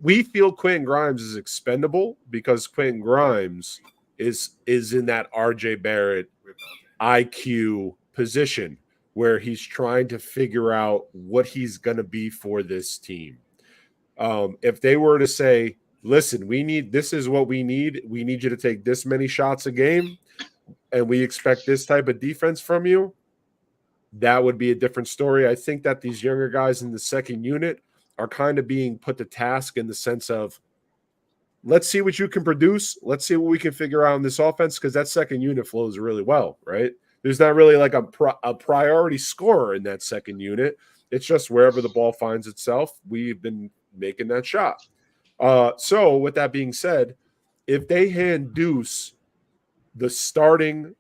we feel Quentin Grimes is expendable because Quentin Grimes is in that RJ Barrett IQ position where he's trying to figure out what he's going to be for this team. If they were to say, listen, this is what we need you to take this many shots a game, and we expect this type of defense from you, that would be a different story. I think that these younger guys in the second unit are kind of being put to task in the sense of let's see what you can produce. Let's see what we can figure out in this offense, because that second unit flows really well, right? There's not really like a priority scorer in that second unit. It's just wherever the ball finds itself, we've been making that shot. So with that being said, if they hand Deuce the starting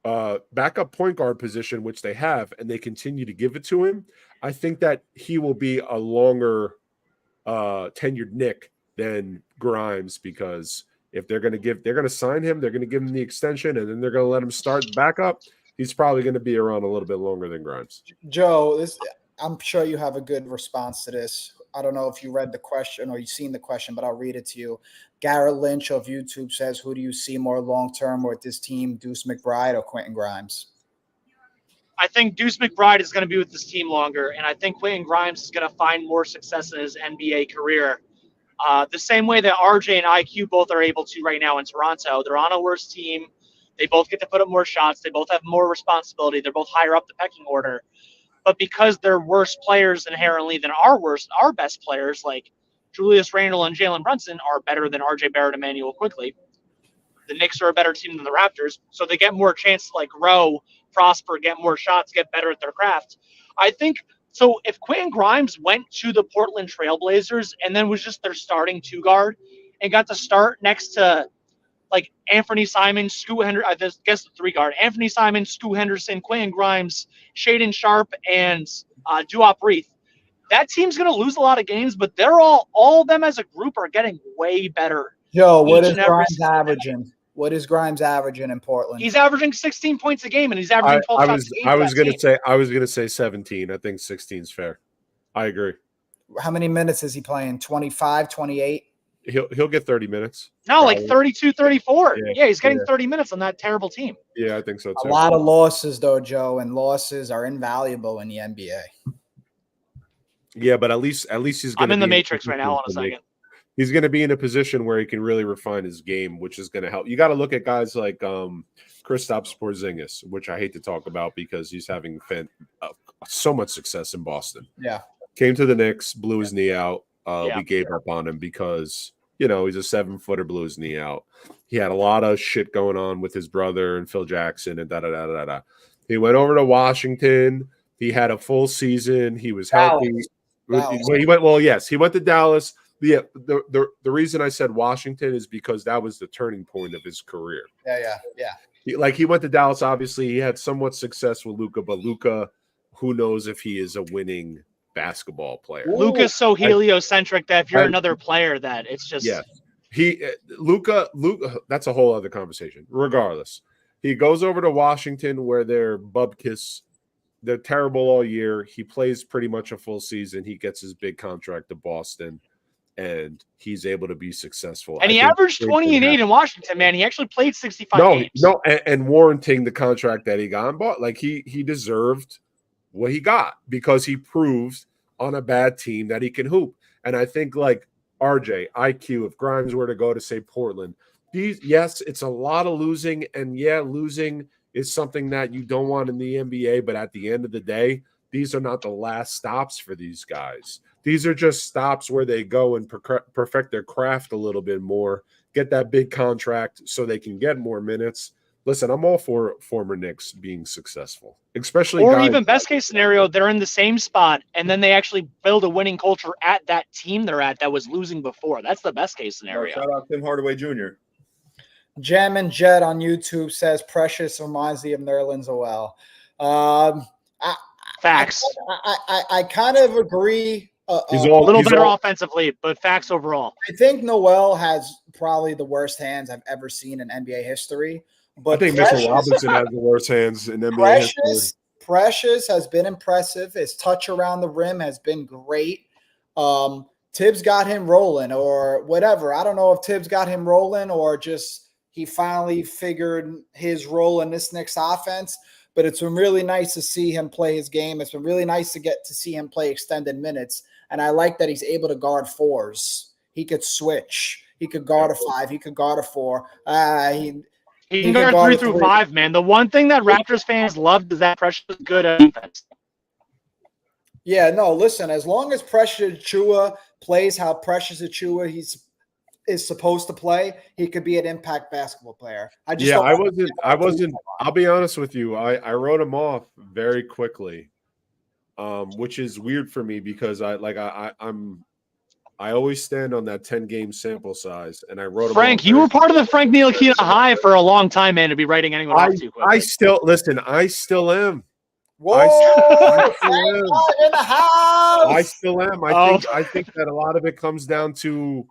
backup point guard position, which they have, and they continue to give it to him, I think that he will be a longer tenured Knick than Grimes, because if they're going to sign him, they're going to give him the extension, and then they're going to let him start backup. He's probably going to be around a little bit longer than Grimes. Joe, I'm sure you have a good response to this. I don't know if you read the question or you've seen the question, but I'll read it to you. Garrett Lynch of YouTube says, who do you see more long-term with this team, Deuce McBride or Quentin Grimes? I think Deuce McBride is going to be with this team longer, and I think Quentin Grimes is going to find more success in his NBA career. The same way that RJ and IQ both are able to right now in Toronto. They're on a worse team. They both get to put up more shots. They both have more responsibility. They're both higher up the pecking order. But because they're worse players inherently than our best players, like Julius Randle and Jalen Brunson, are better than RJ Barrett and Emmanuel Quigley. The Knicks are a better team than the Raptors, so they get more chance to like grow, prosper, get more shots, get better at their craft. I think so. If Quentin Grimes went to the Portland Trailblazers and then was just their starting two guard and got to start next to like Anthony Simon, Scoot Henderson, I guess the three guard, Anthony Simon, Scoot Henderson, Quentin Grimes, Shaedon Sharpe, and Duop Reith, that team's going to lose a lot of games, but they're all of them as a group are getting way better. Joe, what is Grimes averaging? What is Grimes averaging in Portland? He's averaging 16 points a game, and he's averaging 12 shots a game. I was gonna say 17. I think 16 is fair. I agree. How many minutes is he playing? 25, 28? He'll get 30 minutes. No, like 32, 34. Yeah, he's getting 30 30 minutes on that terrible team. Yeah, I think so too. A lot of losses, though, Joe, and losses are invaluable in the NBA. Yeah, but at least he's going to. I'm in the Matrix right now. On a second. He's going to be in a position where he can really refine his game, which is going to help. You got to look at guys like Kristaps Porzingis, which I hate to talk about because he's having so much success in Boston. Yeah, came to the Knicks, blew his knee out. We gave up on him because he's a 7-footer, blew his knee out. He had a lot of shit going on with his brother and Phil Jackson and da. He went over to Washington. He had a full season. He was healthy. He went to Dallas. Yeah, the reason I said Washington is because that was the turning point of his career. Yeah. He went to Dallas. Obviously, he had somewhat success with Luka, but Luka, who knows if he is a winning basketball player. Luka's so heliocentric that if you're another player, that it's just Luka. That's a whole other conversation. Regardless, he goes over to Washington where they're bubkiss. They're terrible all year. He plays pretty much a full season. He gets his big contract to Boston, and he's able to be successful. And he averaged 20 and 8 in Washington, man. He actually played 65 games. And warranting the contract that he got. But like he deserved what he got because he proved on a bad team that he can hoop. And I think like RJ, IQ, if Grimes were to go to say Portland, it's a lot of losing, and losing is something that you don't want in the NBA, but at the end of the day, these are not the last stops for these guys. These are just stops where they go and perfect their craft a little bit more, get that big contract so they can get more minutes. Listen, I'm all for former Knicks being successful, especially even best case scenario, they're in the same spot, and then they actually build a winning culture at that team they're at that was losing before. That's the best case scenario. Shout out Tim Hardaway Jr. Jam and Jet on YouTube says Precious reminds me of Nerlens Noel. Facts. I kind of agree. He's a little better offensively, but facts overall. I think Noel has probably the worst hands I've ever seen in NBA history. But I think Mitchell Robinson has the worst hands in NBA history. Precious has been impressive. His touch around the rim has been great. Tibbs got him rolling or whatever. I don't know if Tibbs got him rolling or just he finally figured his role in this Knicks offense. But it's been really nice to see him play his game. It's been really nice to get to see him play extended minutes. And I like that he's able to guard fours. He could switch. He could guard a 5. He could guard a 4. He can guard 3 through 5, man. The one thing that Raptors fans loved is that Precious was good at defense. Yeah, no, listen, as long as Precious Achiuwa plays how Precious Achiuwa he's is supposed to play, he could be an impact basketball player. I just Yeah, don't I wasn't. I'll be honest with you. I wrote him off very quickly, which is weird for me because I always stand on that 10-game sample size, and I wrote him Frank, off. you were part of the Frank Ntilikina high for a long time, man, to be writing anyone off too quickly. I still listen. I still am. Whoa, I Frank still am. Ntilikina in the house. I still am. I think that a lot of it comes down to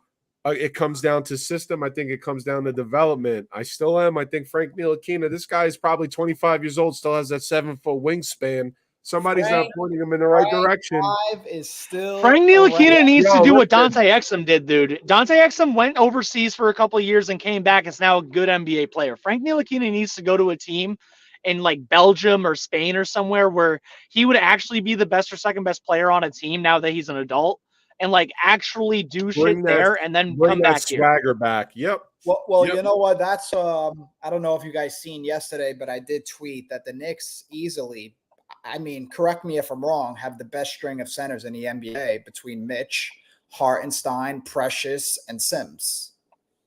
system. I think it comes down to development. I still am. I think Frank Ntilikina, this guy is probably 25 years old, still has that 7-foot wingspan. Somebody's not pointing him in the right direction. Is still Frank Ntilikina needs to do what listen. Dante Exum did, dude. Dante Exum went overseas for a couple of years and came back. Is now a good NBA player. Frank Ntilikina needs to go to a team in like Belgium or Spain or somewhere where he would actually be the best or second best player on a team now that he's an adult, and like actually do shit there and then come back here. Swagger back. Yep. Well, Yep. You know what? That's I don't know if you guys seen yesterday, but I did tweet that the Knicks easily, I mean, correct me if I'm wrong, have the best string of centers in the NBA between Mitch, Hartenstein, Precious, and Sims.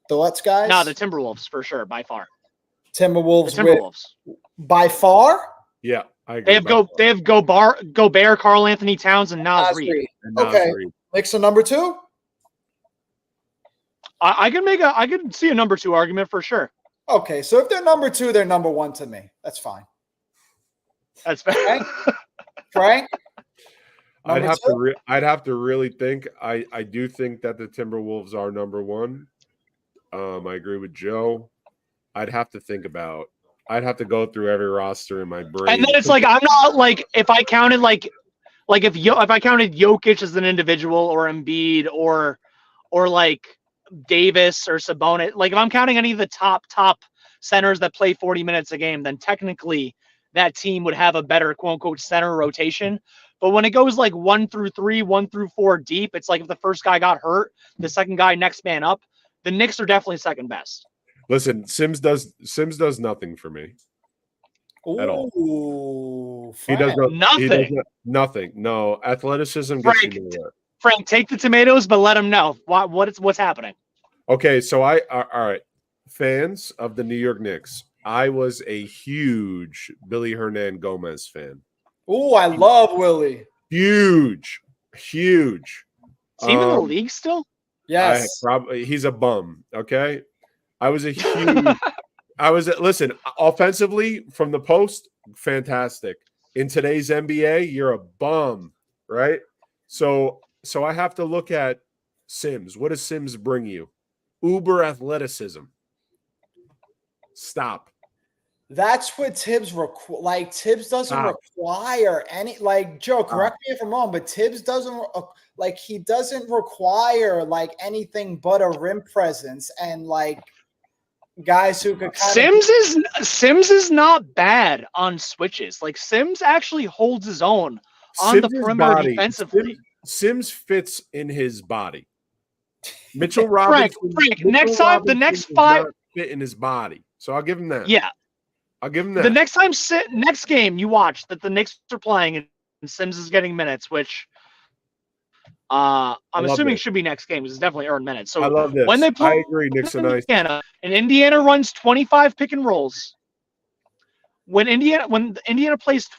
Thoughts, guys? No, the Timberwolves for sure, by far. Timberwolves. The Timberwolves. By far? Yeah, I agree. They have Gobert, Karl Anthony Towns, and Nas Reed. Okay. Knicks are number 2? I can see a number 2 argument for sure. Okay, so if they're number 2, they're number 1 to me. That's fine. That's fair. Frank? I'd have to really think. I do think that the Timberwolves are number 1. I agree with Joe. I'd have to think about. I'd have to go through every roster in my brain. And then it's like I'm not like if I counted if I counted Jokic as an individual or Embiid or like Davis or Sabonis, like if I'm counting any of the top centers that play 40 minutes a game, then technically that team would have a better quote unquote center rotation. But when it goes like 1 through 3, 1 through 4 deep, it's like if the first guy got hurt, the second guy next man up. The Knicks are definitely second best. Listen, Sims does nothing for me. At all. He does nothing. He does nothing. No athleticism. Frank, take the tomatoes, but let him know what's happening. Okay, so all right, fans of the New York Knicks. I was a huge Billy Hernan Gomez fan. Oh, I love Willie. Huge. Is he in the league still? Yes. He's a bum. Okay. Listen, offensively from the post, fantastic. In today's NBA, you're a bum, right? So I have to look at Sims. What does Sims bring you? Uber athleticism. Stop. That's what Tibbs Tibbs doesn't require any, like, Joe, correct me if I'm wrong, but Tibbs doesn't he doesn't require like anything but a rim presence and like guys who could Sims is not bad on switches. Like Sims actually holds his own on the perimeter defensively. Sims fits in his body. Mitchell Robinson. Frank, the next 5 fit in his body. So I'll give him that. Yeah. I'll give him that. The next game you watch that the Knicks are playing and Sims is getting minutes, which I'm assuming should be next game because it's definitely earned minutes. So I love this. When they play, I agree. Knicks are nice. Indiana runs 25 pick and rolls. When Indiana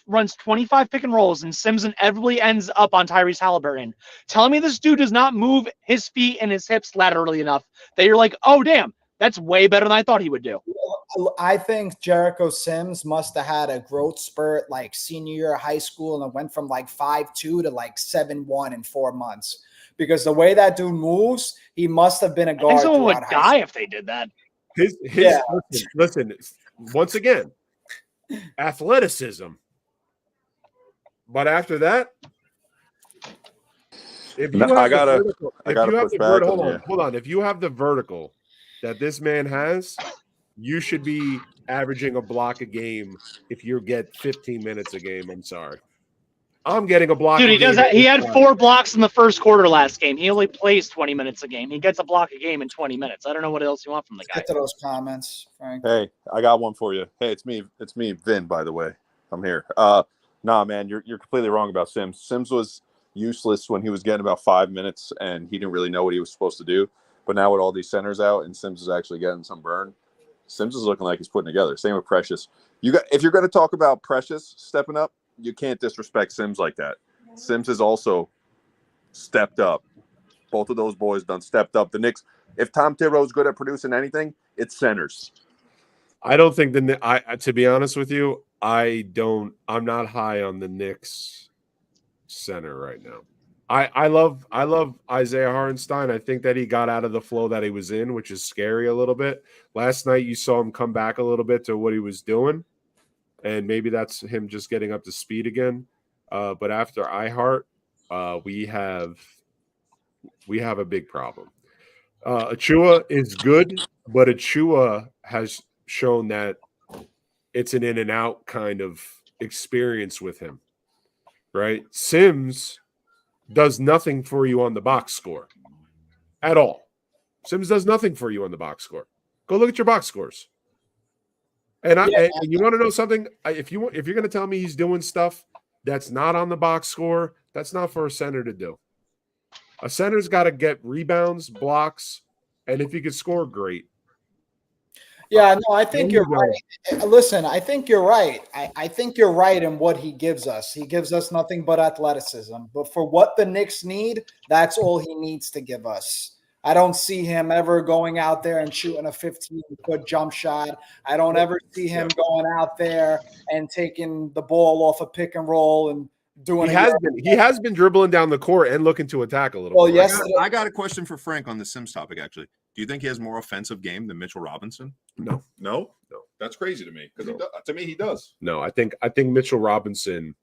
runs 25 pick and rolls and Sims inevitably ends up on Tyrese Halliburton, tell me this dude does not move his feet and his hips laterally enough that you're like, oh damn, that's way better than I thought he would do. I think Jericho Sims must have had a growth spurt like senior year of high school and it went from like 5'2" to like 7'1" in 4 months. Because the way that dude moves, he must have been a guard. I think someone would die if they did that. Listen, once again, athleticism. But after that, if you have the vertical that this man has, you should be averaging a block a game if you get 15 minutes a game. I'm sorry. I'm getting a block. Dude, he does that. He had 4 blocks in the first quarter last game. He only plays 20 minutes a game. He gets a block a game in 20 minutes. I don't know what else you want from the guy. Get to those comments, Frank. Hey, I got one for you. Hey, it's me, Vin, by the way. I'm here. Nah, man, you're completely wrong about Sims. Sims was useless when he was getting about 5 minutes and he didn't really know what he was supposed to do. But now with all these centers out and Sims is actually getting some burn, Sims is looking like he's putting together. Same with Precious. If you're going to talk about Precious stepping up, you can't disrespect Sims like that. Sims has also stepped up. Both of those boys done stepped up. The Knicks, if Tom Thibodeau's good at producing anything, it's centers. I don't think to be honest with you, I'm not high on the Knicks center right now. I love Isaiah Hartenstein. I think that he got out of the flow that he was in, which is scary a little bit. Last night you saw him come back a little bit to what he was doing, and maybe that's him just getting up to speed again. But after iHeart, we have a big problem. Achua is good, but Achua has shown that it's an in and out kind of experience with him, right? Sims does nothing for you on the box score at all. Sims does nothing for you on the box score. Go look at your box scores. And you want to know something? If you're going to tell me he's doing stuff that's not on the box score, that's not for a center to do. A center's got to get rebounds, blocks, and if he could score, great. Yeah, no, I think you're right. Listen, I think you're right. I think you're right in what he gives us. He gives us nothing but athleticism. But for what the Knicks need, that's all he needs to give us. I don't see him ever going out there and shooting a 15-foot jump shot. I don't ever see him going out there and taking the ball off a pick and roll and doing. He has been dribbling down the court and looking to attack a little. Well, bit. yes, I got a question for Frank on the Sims topic. Actually, do you think he has more offensive game than Mitchell Robinson? No. That's crazy to me because to me he does. No, I think Mitchell Robinson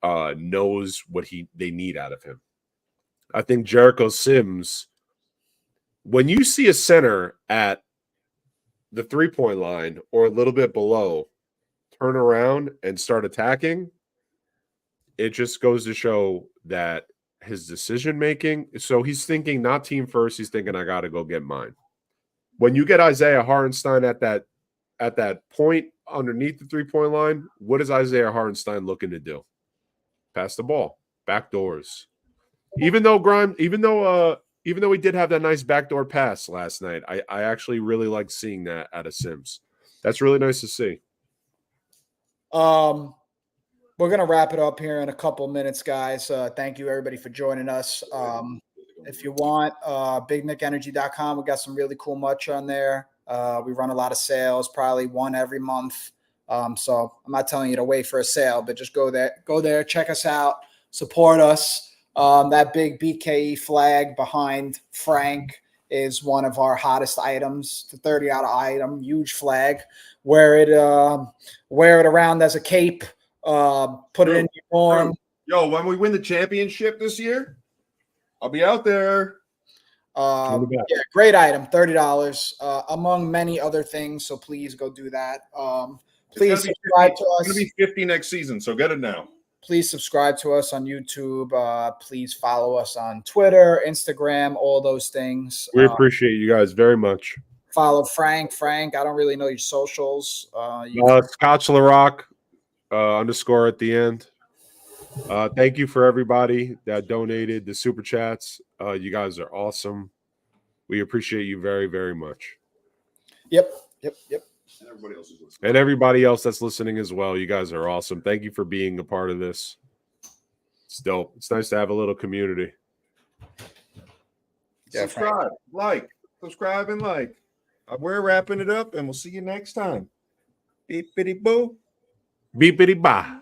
knows what they need out of him. I think Jericho Sims, when you see a center at the 3-point line or a little bit below, turn around and start attacking, it just goes to show that his decision making. So he's thinking not team first. He's thinking I got to go get mine. When you get Isaiah Hartenstein at that point underneath the 3-point line, what is Isaiah Hartenstein looking to do? Pass the ball, back doors. Even though he did have that nice backdoor pass last night, I actually really like seeing that out of Sims. That's really nice to see. We're going to wrap it up here in a couple minutes, guys. Thank you, everybody, for joining us. If you want, bignickenergy.com, we got some really cool merch on there. We run a lot of sales, probably one every month. So I'm not telling you to wait for a sale, but just go there, check us out, support us. That big BKE flag behind Frank is one of our hottest items, the $30 item, huge flag. Wear it around as a cape. Put it in your dorm. Yo, when we win the championship this year, I'll be out there. Yeah, great item, $30, among many other things. So please go do that. Please subscribe to us. It's going to be 50 next season, so get it now. Please subscribe to us on YouTube. Please follow us on Twitter, Instagram, all those things. We appreciate you guys very much. Follow Frank. Frank, I don't really know your socials. Scotch LaRock _ at the end. Thank you for everybody that donated the super chats. You guys are awesome. We appreciate you very, very much. Yep. And everybody else that's listening as well. You guys are awesome. Thank you for being a part of this. It's dope. It's nice to have a little community. Yeah, subscribe and like. We're wrapping it up, and we'll see you next time. Beep bitty boo. Beep bitty bye.